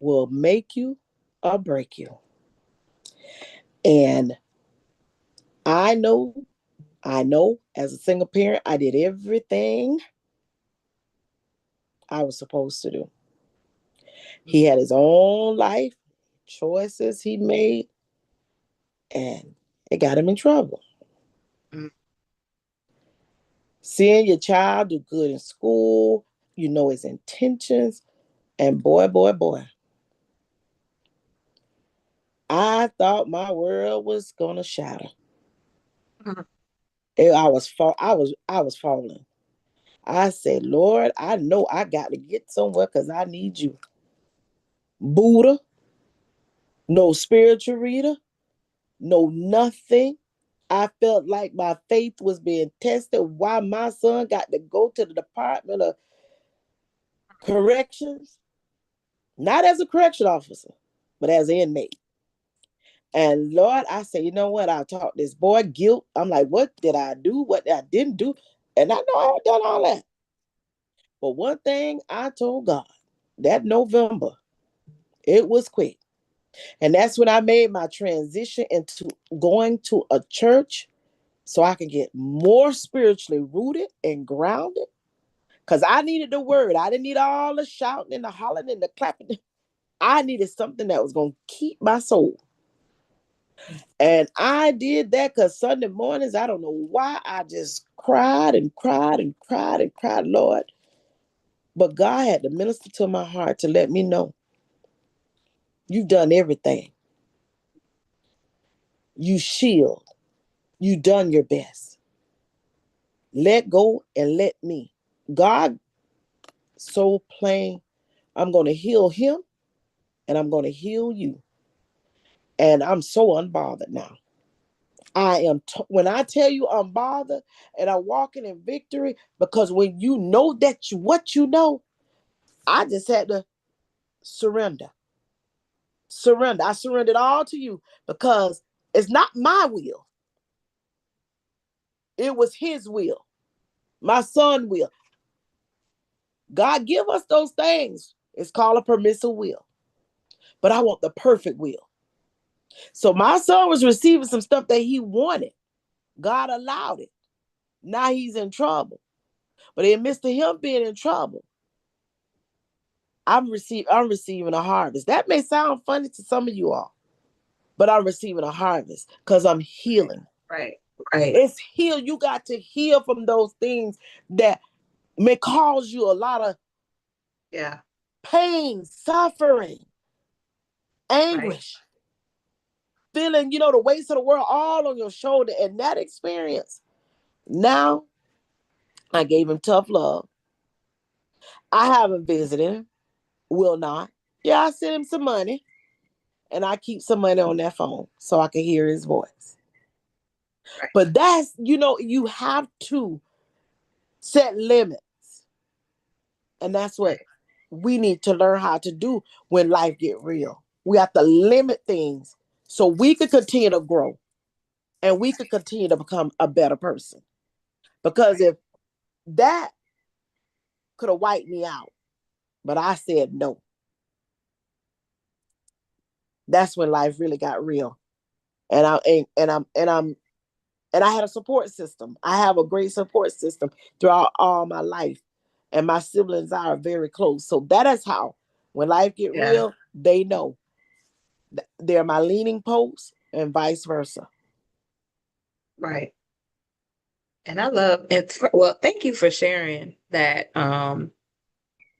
Speaker 2: will make you or break you. And I know, I know as a single parent, I did everything I was supposed to do. He had his own life, choices he made, and it got him in trouble.
Speaker 1: Mm.
Speaker 2: Seeing your child do good in school, you know his intentions, and boy, boy, boy, I thought my world was gonna shatter.
Speaker 1: Mhm.
Speaker 2: I was falling. I said, Lord, I know I got to get somewhere because I need you. Buddha, no spiritual reader, no nothing. I felt like my faith was being tested. Why my son got to go to the Department of Corrections, not as a correction officer, but as an inmate. And Lord, I said, you know what? I'll talk this boy guilt. I'm like, what did I do? What I didn't do? And I know I had done all that. But one thing I told God, that November, it was quick. And that's when I made my transition into going to a church so I could get more spiritually rooted and grounded. Because I needed the word. I didn't need all the shouting and the hollering and the clapping. I needed something that was going to keep my soul. And I did that because Sunday mornings, I don't know why, I just cried and cried and cried and cried, Lord. But God had to minister to my heart to let me know you've done everything. You shield. You done your best. Let go and let me. God, so plain, I'm going to heal him and I'm going to heal you. And I'm so unbothered now. When I tell you I'm bothered and I'm walking in victory, because when you know what you know, I just had to surrender. Surrender. I surrendered all to you because it's not my will. It was his will. My son will. God give us those things. It's called a permissive will. But I want the perfect will. So my son was receiving some stuff that he wanted. God allowed it. Now he's in trouble. But in the midst of him being in trouble, I'm receiving a harvest. That may sound funny to some of you all, but I'm receiving a harvest because I'm healing.
Speaker 1: Right. Right.
Speaker 2: It's heal. You got to heal from those things that may cause you a lot of
Speaker 1: Yeah.
Speaker 2: pain, suffering,
Speaker 1: Right.
Speaker 2: anguish, feeling, the weights of the world all on your shoulder. And that experience, now I gave him tough love. I haven't visited him, will not. Yeah, I sent him some money and I keep some money on that phone so I can hear his voice.
Speaker 1: Right.
Speaker 2: But you have to set limits. And that's what
Speaker 1: Right.
Speaker 2: we need to learn how to do when life get real. We have to limit things so we can continue to grow and we can continue to become a better person. Because
Speaker 1: Right.
Speaker 2: if that could have wiped me out, but I said no, that's when life really got real. And I had a support system. I have a great support system throughout all my life. And my siblings are very close. So that is how, when life get
Speaker 1: Yeah.
Speaker 2: real, they know they're my leaning post and vice versa.
Speaker 1: Right. And I love it. Well, thank you for sharing that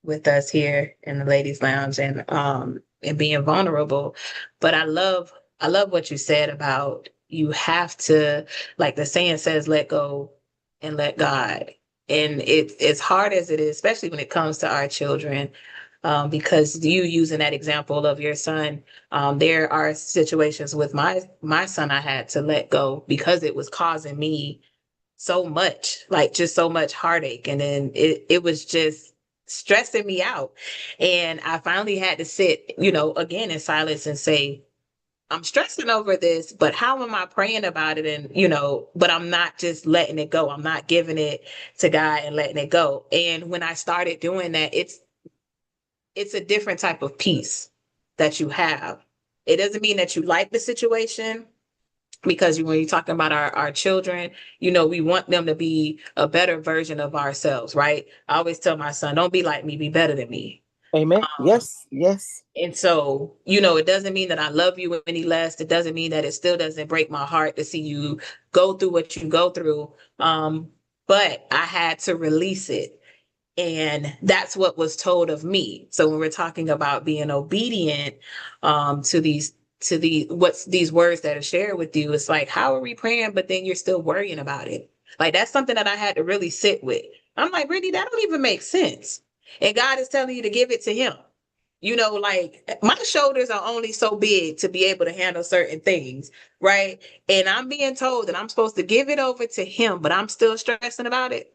Speaker 1: with us here in the ladies lounge and being vulnerable. But I love what you said about you have to, like the saying says, let go and let God. And it's hard as it is, especially when it comes to our children. Because you using that example of your son, there are situations with my son I had to let go because it was causing me so much, like just so much heartache. And then it was just stressing me out. And I finally had to sit, again in silence and say, I'm stressing over this, but how am I praying about it? And, but I'm not just letting it go. I'm not giving it to God and letting it go. And when I started doing that, it's a different type of peace that you have. It doesn't mean that you like the situation, because when you're talking about our children, we want them to be a better version of ourselves, right? I always tell my son, don't be like me, be better than me.
Speaker 2: Amen.
Speaker 1: um,
Speaker 2: Yes, yes.
Speaker 1: and so, it doesn't mean that I love you any less. It doesn't mean that it still doesn't break my heart to see you go through what you go through. But I had to release it, and that's what was told of me. So when we're talking about being obedient to what's these words that are shared with you, it's like, how are we praying but then you're still worrying about it? Like, that's something that I had to really sit with. I'm like, Brittany, that don't even make sense. And God is telling you to give it to him. Like, my shoulders are only so big to be able to handle certain things, right? And I'm being told that I'm supposed to give it over to him, but I'm still stressing about it.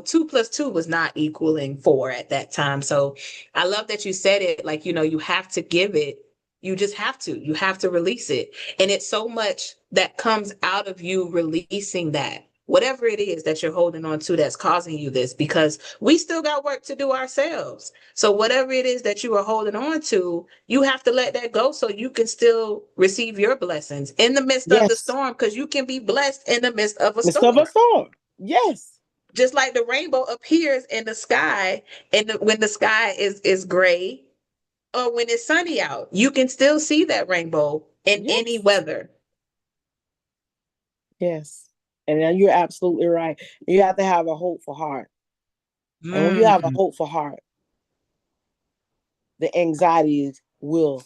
Speaker 1: Two plus two was not equaling four at that time. So I love that you said it, like, you have to give it. You have to release it. And it's so much that comes out of you releasing that. whatever it is that you're holding on to that's causing you this, because we still got work to do ourselves. So whatever it is that you are holding on to, you have to let that go so you can still receive your blessings in the midst of the
Speaker 2: Yes.
Speaker 1: storm, because you can be blessed in the midst of a
Speaker 2: Midst of a
Speaker 1: storm.
Speaker 2: storm. Yes.
Speaker 1: Just like the rainbow appears in the sky, and when the sky is gray, or when it's sunny out, you can still see that rainbow in any
Speaker 2: Yes.
Speaker 1: weather.
Speaker 2: Yes. And then you're absolutely right. You have to have a hopeful heart. And when you have a
Speaker 1: Mm,
Speaker 2: hopeful heart, the anxieties will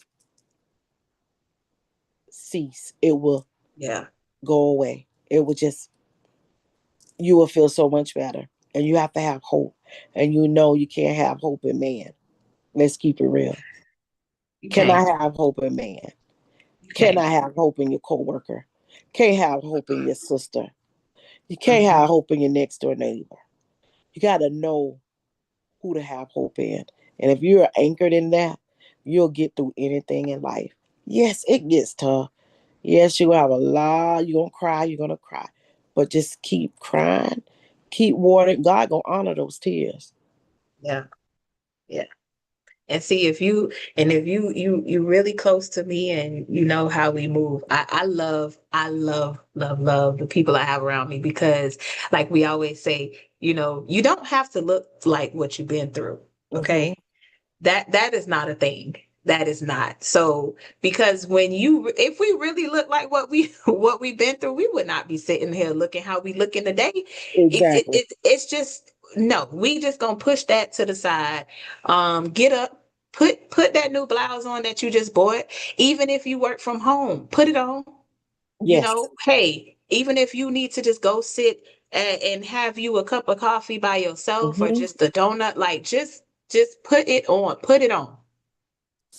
Speaker 2: cease. It will
Speaker 1: yeah.
Speaker 2: go away. It will just, you will feel so much better. And you have to have hope. And you know you can't have hope in man. Let's keep it real.
Speaker 1: You
Speaker 2: Can I
Speaker 1: can't.
Speaker 2: have hope in man?
Speaker 1: You
Speaker 2: Can
Speaker 1: can't.
Speaker 2: I have hope in your coworker? Can't have hope in your sister. You can't
Speaker 1: Mhm.
Speaker 2: have hope in your next door neighbor. You got to know who to have hope in. And if you're anchored in that, you'll get through anything in life. Yes, it gets tough. Yes, you're gonna have a lot, you're gonna cry, you're gonna cry. But just keep crying, keep watering. God gonna honor those tears.
Speaker 1: Yeah. Yeah. And see, if you really close to me and you know how we move, I love the people I have around me, because like we always say, you don't have to look like what you've been through.
Speaker 2: Mm-hmm.
Speaker 1: Okay. That is not a thing. That is not. So, because if we really look like what we've been through, we would not be sitting here looking how we looking today.
Speaker 2: Exactly.
Speaker 1: It's just, no, we just gonna push that to the side. Get up, put that new blouse on that you just bought. Even if you work from home, put it on.
Speaker 2: Yes.
Speaker 1: Hey, even if you need to just go sit and have you a cup of coffee by yourself, or
Speaker 2: Mm-hmm.
Speaker 1: just a donut, like just put it on. Put it on.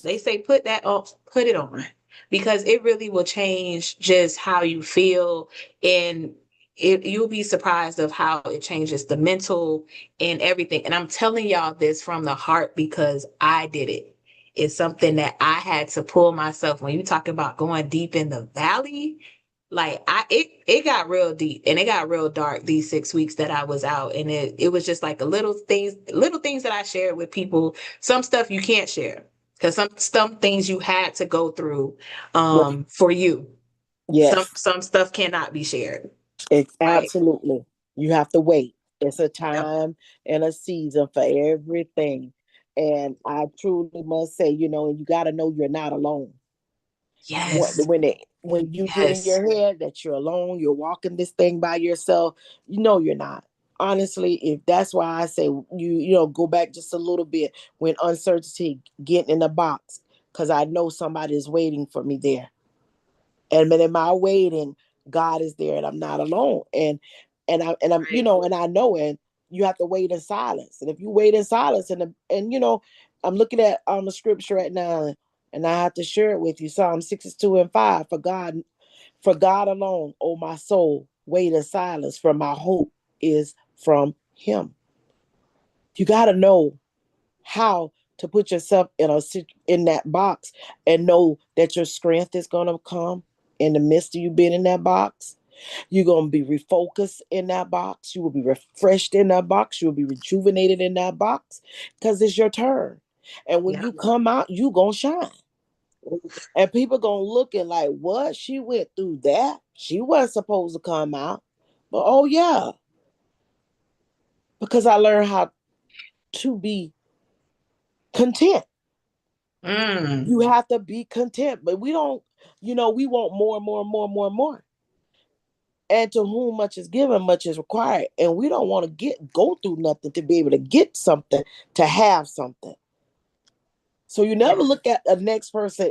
Speaker 1: They say put that on, put it on, because it really will change just how you feel, and you'll be surprised of how it changes the mental and everything. And I'm telling y'all this from the heart, because I did it. It's something that I had to pull myself. When you talk about going deep in the valley, like it got real deep and it got real dark these 6 weeks that I was out, and it was just like a little things that I shared with people. Some stuff you can't share, because some things you had to go through
Speaker 2: Right.
Speaker 1: for you. some
Speaker 2: Yes.
Speaker 1: some stuff cannot be shared,
Speaker 2: It's
Speaker 1: right?
Speaker 2: absolutely. You have to wait. It's a
Speaker 1: Yep.
Speaker 2: time and a season for everything. And I truly must say, and you got to know you're not alone.
Speaker 1: Yes.
Speaker 2: When you get in
Speaker 1: Yes.
Speaker 2: your head that you're alone, you're walking this thing by yourself, you know you're not. Honestly, if that's why I say go back just a little bit when uncertainty getting in the box, because I know somebody is waiting for me there. And but in my waiting, God is there and I'm not alone. And I'm
Speaker 1: Right.
Speaker 2: and I know, and you have to wait in silence. And if you wait in silence, and I'm looking at the scripture right now, and I have to share it with you. Psalm 62:5. For God alone, oh my soul, wait in silence, for my hope is from him. You gotta know how to put yourself in that box and know that your strength is gonna come in the midst of you being in that box. You're gonna be refocused in that box. You will be refreshed in that box. You will be rejuvenated in that box because it's your turn. And when
Speaker 1: Yeah.
Speaker 2: you come out, you gonna shine. And people gonna look and like, what? She went through that. She wasn't supposed to come out. But oh yeah, because I learned how to be content.
Speaker 1: Mm.
Speaker 2: You have to be content. But we don't, we want more and more and more and more and more. And to whom much is given, much is required. And we don't want to go through nothing to be able to get something, to have something. So you
Speaker 1: Yeah.
Speaker 2: never look at the next person,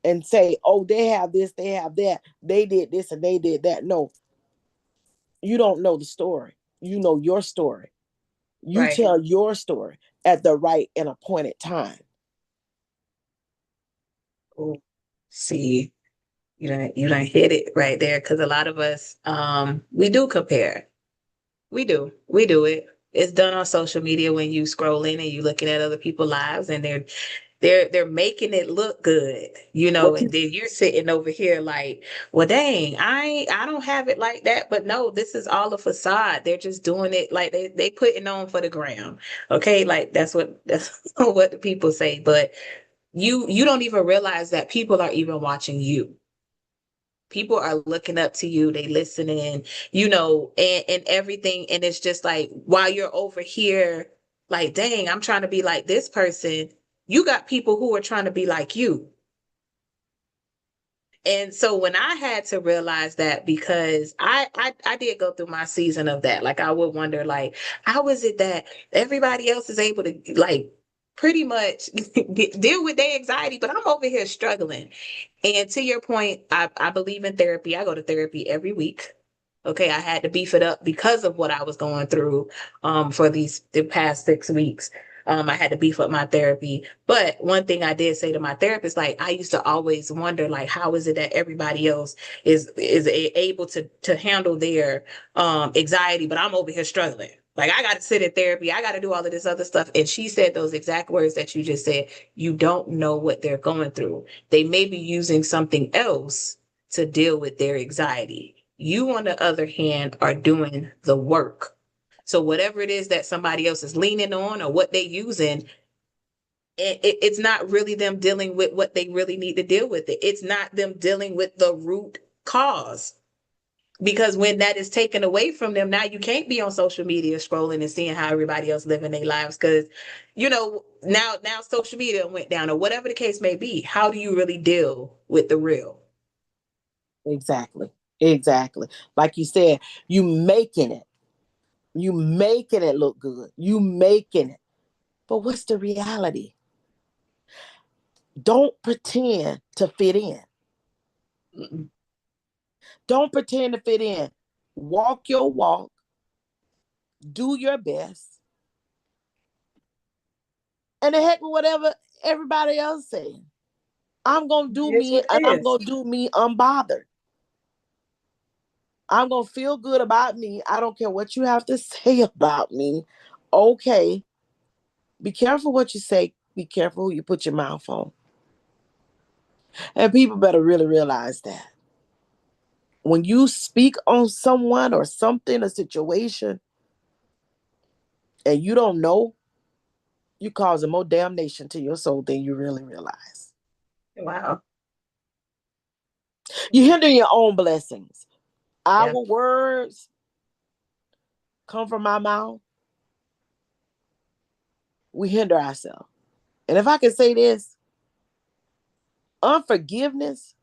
Speaker 2: and say, oh, they have this, they have that, they did this and they did that. No, you don't know the story. You know your story. You
Speaker 1: Right.
Speaker 2: tell your story at the right and appointed time.
Speaker 1: Oh, see, you don't hit it right there, because a lot of us, we do compare. We do it. It's done on social media when you scroll in and you looking at other people's lives, and they're making it look good,
Speaker 2: What
Speaker 1: and
Speaker 2: you
Speaker 1: then you're sitting over here like, well, dang, I don't have it like that. But no, this is all a facade. They're just doing it like they putting on for the gram. Okay, like that's what the people say. But you don't even realize that people are even watching you. People are looking up to you, they listening, and everything. And it's just like, while you're over here like, dang, I'm trying to be like this person, you got people who are trying to be like you. And so when I had to realize that, because I did go through my season of that, like I would wonder, like, how is it that everybody else is able to, like, pretty much deal with their anxiety, but I'm over here struggling. And to your point, I believe in therapy. I go to therapy every week. Okay, I had to beef it up because of what I was going through for the past 6 weeks. I had to beef up my therapy. But one thing I did say to my therapist, like, I used to always wonder, like, how is it that everybody else is able to handle their anxiety, but I'm over here struggling. Like, I got to sit in therapy. I got to do all of this other stuff. And she said those exact words that you just said. You don't know what they're going through. They may be using something else to deal with their anxiety. You, on the other hand, are doing the work. So whatever it is that somebody else is leaning on or what they using, it's not really them dealing with what they really need to deal with. It's not them dealing with the root cause. Because when that is taken away from them, now you can't be on social media scrolling and seeing how everybody else living their lives. Because, now social media went down, or whatever the case may be. How do you really deal with the real?
Speaker 2: exactly. Exactly. Like you said, you making it. You making it look good. You making it. But what's the reality? Don't pretend to fit in.
Speaker 1: Mm-mm.
Speaker 2: Don't pretend to fit in. Walk your walk. Do your best. And the heck with whatever everybody else saying. I'm gonna do
Speaker 1: It is
Speaker 2: me
Speaker 1: what
Speaker 2: and
Speaker 1: it
Speaker 2: I'm
Speaker 1: is.
Speaker 2: gonna do me unbothered. I'm gonna feel good about me. I don't care what you have to say about me. Okay. Be careful what you say. Be careful who you put your mouth on. And people better really realize that. When you speak on someone or something, a situation, and you don't know, you causing more damnation to your soul than you really realize.
Speaker 1: Wow.
Speaker 2: You hinder your own blessings.
Speaker 1: Yeah.
Speaker 2: Our words come from my mouth. We hinder ourselves. And if I can say this, unforgiveness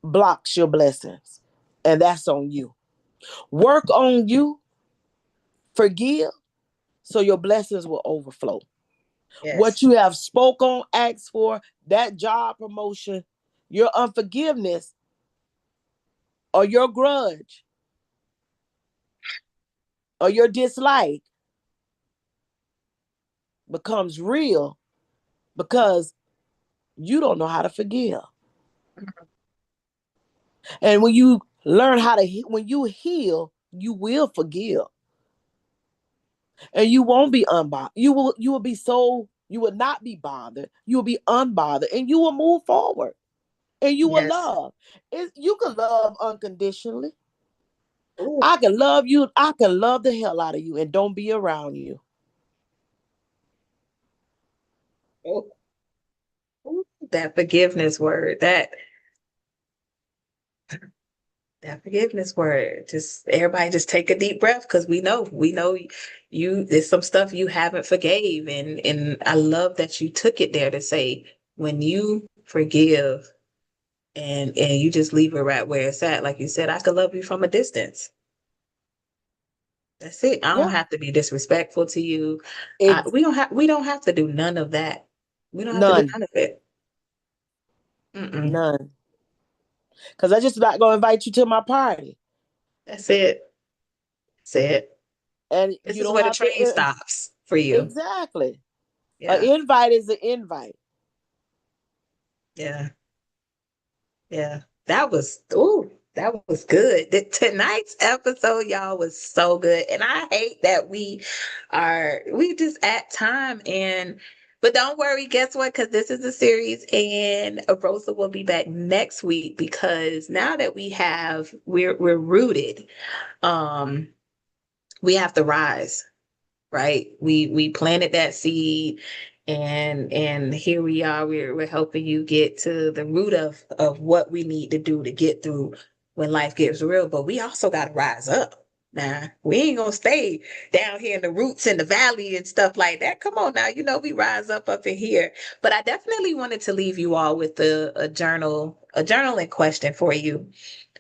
Speaker 2: blocks your blessings. And that's on you. Work on you, forgive, so your blessings will overflow. What
Speaker 1: Yes.
Speaker 2: you have spoke on, asked for, that job promotion, your unforgiveness or your grudge or your dislike becomes real because you don't know how to forgive. And when you learn how to, when you heal, you will forgive, and you won't be unbothered. You will be so, you will not be bothered. You will be unbothered, and you will move forward, and you will
Speaker 1: Yes.
Speaker 2: love. You can love unconditionally.
Speaker 1: Ooh,
Speaker 2: I can love you. I can love the hell out of you, and don't be around you.
Speaker 1: ooh, ooh, that forgiveness word. That forgiveness word. Just everybody just take a deep breath, because we know you, there's some stuff you haven't forgave. And I love that you took it there to say, when you forgive and you just leave it right where it's at, like you said, I could love you from a distance. That's it. I don't
Speaker 2: Yeah,
Speaker 1: have to be disrespectful to you.
Speaker 2: it's
Speaker 1: We don't have to do none of that. We don't have to do
Speaker 2: none,
Speaker 1: none of it. Mm-mm.
Speaker 2: none. Because I just about gonna invite you to my party,
Speaker 1: That's it. That's it.
Speaker 2: and
Speaker 1: This
Speaker 2: you
Speaker 1: is
Speaker 2: don't
Speaker 1: where the
Speaker 2: have to.
Speaker 1: train stops for you.
Speaker 2: Exactly. An
Speaker 1: Yeah.
Speaker 2: invite is an invite.
Speaker 1: Yeah. Yeah. That was good. Tonight's episode, y'all, was so good. And I hate that we just at time, and But don't worry, guess what? Because this is a series, and Rosa will be back next week. Because now that we're rooted, um, we have to rise, right? We planted that seed, and here we are. We're helping you get to the root of what we need to do to get through when life gets real. But we also got to rise up. Now we ain't gonna stay down here in the roots in the valley and stuff like that. Come on now, we rise up in here. But I definitely wanted to leave you all with a journaling question for you.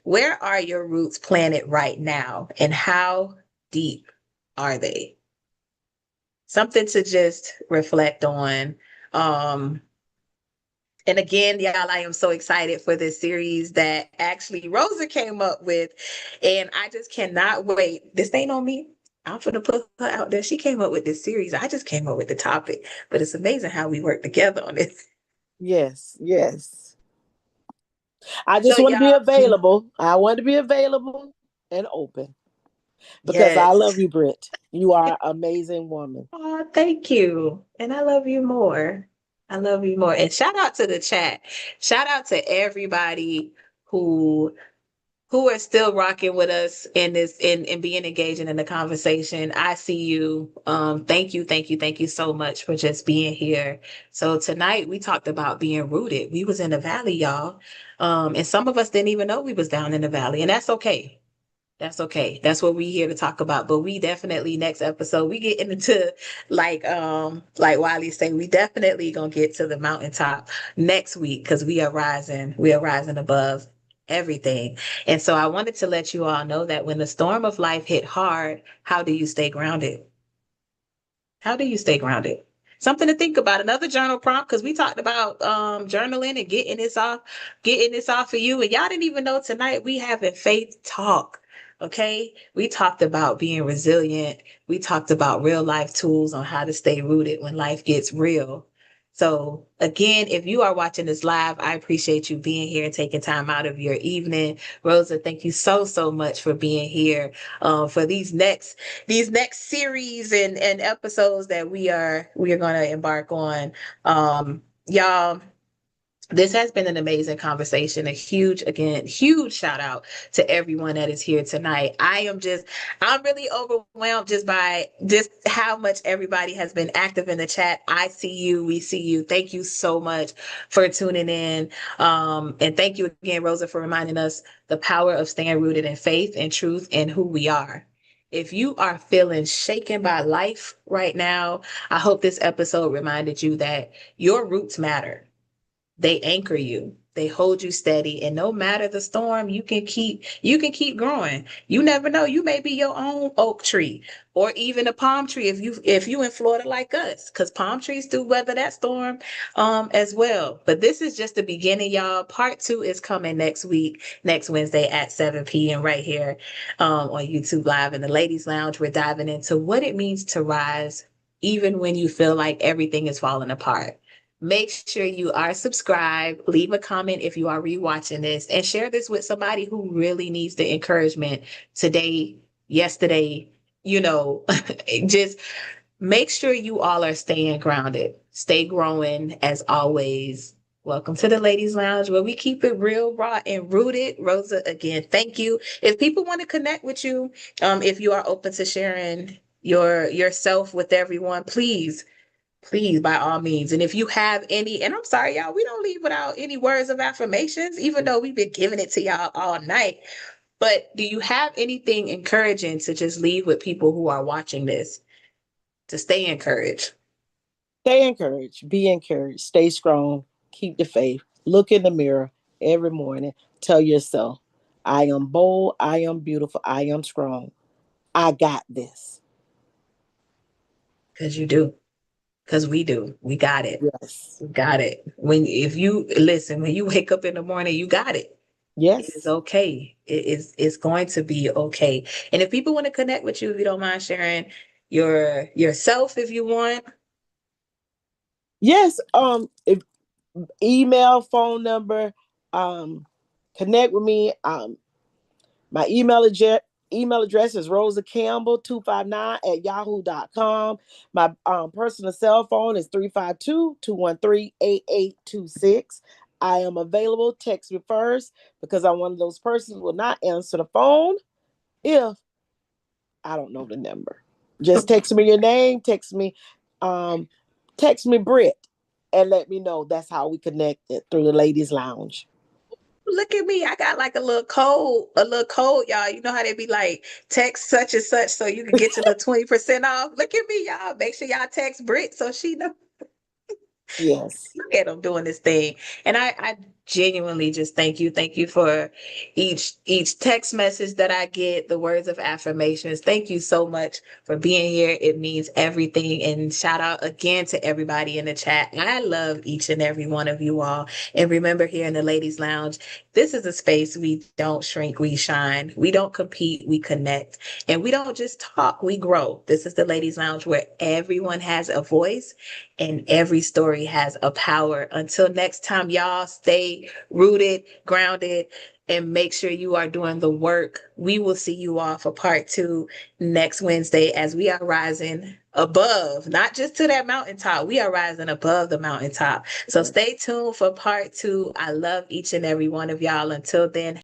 Speaker 1: Where are your roots planted right now, and how deep are they? Something to just reflect on. Um, and again, y'all, I am so excited for this series that actually Rosa came up with, and I just cannot wait. This ain't on me. I'm gonna put her out there. She came up with this series. I just came up with the topic, but it's amazing how we work together on this.
Speaker 2: Yes, yes. I
Speaker 1: So,
Speaker 2: just want to be
Speaker 1: y'all,
Speaker 2: available. I want to be available and open because I
Speaker 1: yes.
Speaker 2: love you, Britt. You are an amazing woman.
Speaker 1: Oh, thank you. And I love you more. I love you more. And shout out to the chat. Shout out to everybody who who are still rocking with us in this in being engaging in the conversation. I see you. Thank you so much for just being here. So tonight we talked about being rooted. We was in the valley, y'all. And some of us didn't even know we was down in the valley, and that's okay. That's okay. That's what we here to talk about. But we definitely next episode we get into like Wiley say, we definitely gonna get to the mountaintop next week because we are rising. We are rising above everything. And so I wanted to let you all know that when the storm of life hit hard, how do you stay grounded? How do you stay grounded? Something to think about. Another journal prompt because we talked about journaling and getting this off of you. And y'all didn't even know tonight we having faith talk. Okay. We talked about being resilient. We talked about real life tools on how to stay rooted when life gets real. So again, if you are watching this live, I appreciate you being here and taking time out of your evening. Rosa, thank you so much for being here for these next series and episodes that we are going to embark on. Y'all, this has been an amazing conversation. Huge shout out to everyone that is here tonight. I'm really overwhelmed just by just how much everybody has been active in the chat. I see you, we see you. Thank you so much for tuning in. And thank you again, Rosa, for reminding us the power of staying rooted in faith and truth and who we are. If you are feeling shaken by life right now, I hope this episode reminded you that your roots matter. They anchor you. They hold you steady, and no matter the storm, you can keep growing. You never know, you may be your own oak tree or even a palm tree if you in Florida like us, because palm trees do weather that storm as well. But this is just the beginning, y'all. Part two is coming next week, next Wednesday at 7 p.m. right here on YouTube Live in the Ladies Lounge. We're diving into what it means to rise even when you feel like everything is falling apart. Make sure you are subscribed, leave a comment if you are rewatching this, and share this with somebody who really needs the encouragement today, yesterday, you know, just make sure you all are staying grounded. Stay growing as always. Welcome to the Ladies Lounge where we keep it real, raw, and rooted. Rosa, again, thank you. If people want to connect with you, if you are open to sharing yourself with everyone, please, by all means. And if you have any, and I'm sorry, y'all, we don't leave without any words of affirmations, even though we've been giving it to y'all all night. But do you have anything encouraging to just leave with people who are watching this to stay encouraged?
Speaker 2: Stay encouraged. Be encouraged. Stay strong. Keep the faith. Look in the mirror every morning. Tell yourself, I am bold. I am beautiful. I am strong. I got this.
Speaker 1: Because you do. Because we do. We got it.
Speaker 2: Yes.
Speaker 1: We got it. If you listen, when you wake up in the morning, you got it. It is
Speaker 2: Yes.
Speaker 1: okay. It's going to be okay. And if people want to connect with you, if you don't mind sharing yourself, if you want.
Speaker 2: Yes. If email, phone number, um, connect with me. My email address Email address is Rosa Campbell 259 at yahoo.com. My personal cell phone is 352-213-8826. I am available. Text me first because I'm one of those persons who will not answer the phone if I don't know the number. Just text me your name, um, text me Britt, and let me know. That's how we connected through the ladies' lounge.
Speaker 1: Look at me. I got like a little code, y'all. You know how they be like, text such and such so you can get your little 20% off. Look at me, y'all. Make sure y'all text Brit so she know.
Speaker 2: Yes.
Speaker 1: Look at him doing this thing. And I genuinely just thank you. Thank you for each text message that I get, the words of affirmations. Thank you so much for being here. It means everything. And shout out again to everybody in the chat. I love each and every one of you all. And remember, here in the Ladies Lounge, this is a space we don't shrink, we shine. We don't compete, we connect. And we don't just talk, we grow. This is the Ladies Lounge where everyone has a voice and every story has a power. Until next time, y'all, stay rooted, grounded, and make sure you are doing the work. We will see you all for part two next Wednesday as we are rising above, not just to that mountaintop. We are rising above the mountaintop. So stay tuned for part two. I love each and every one of y'all. Until then,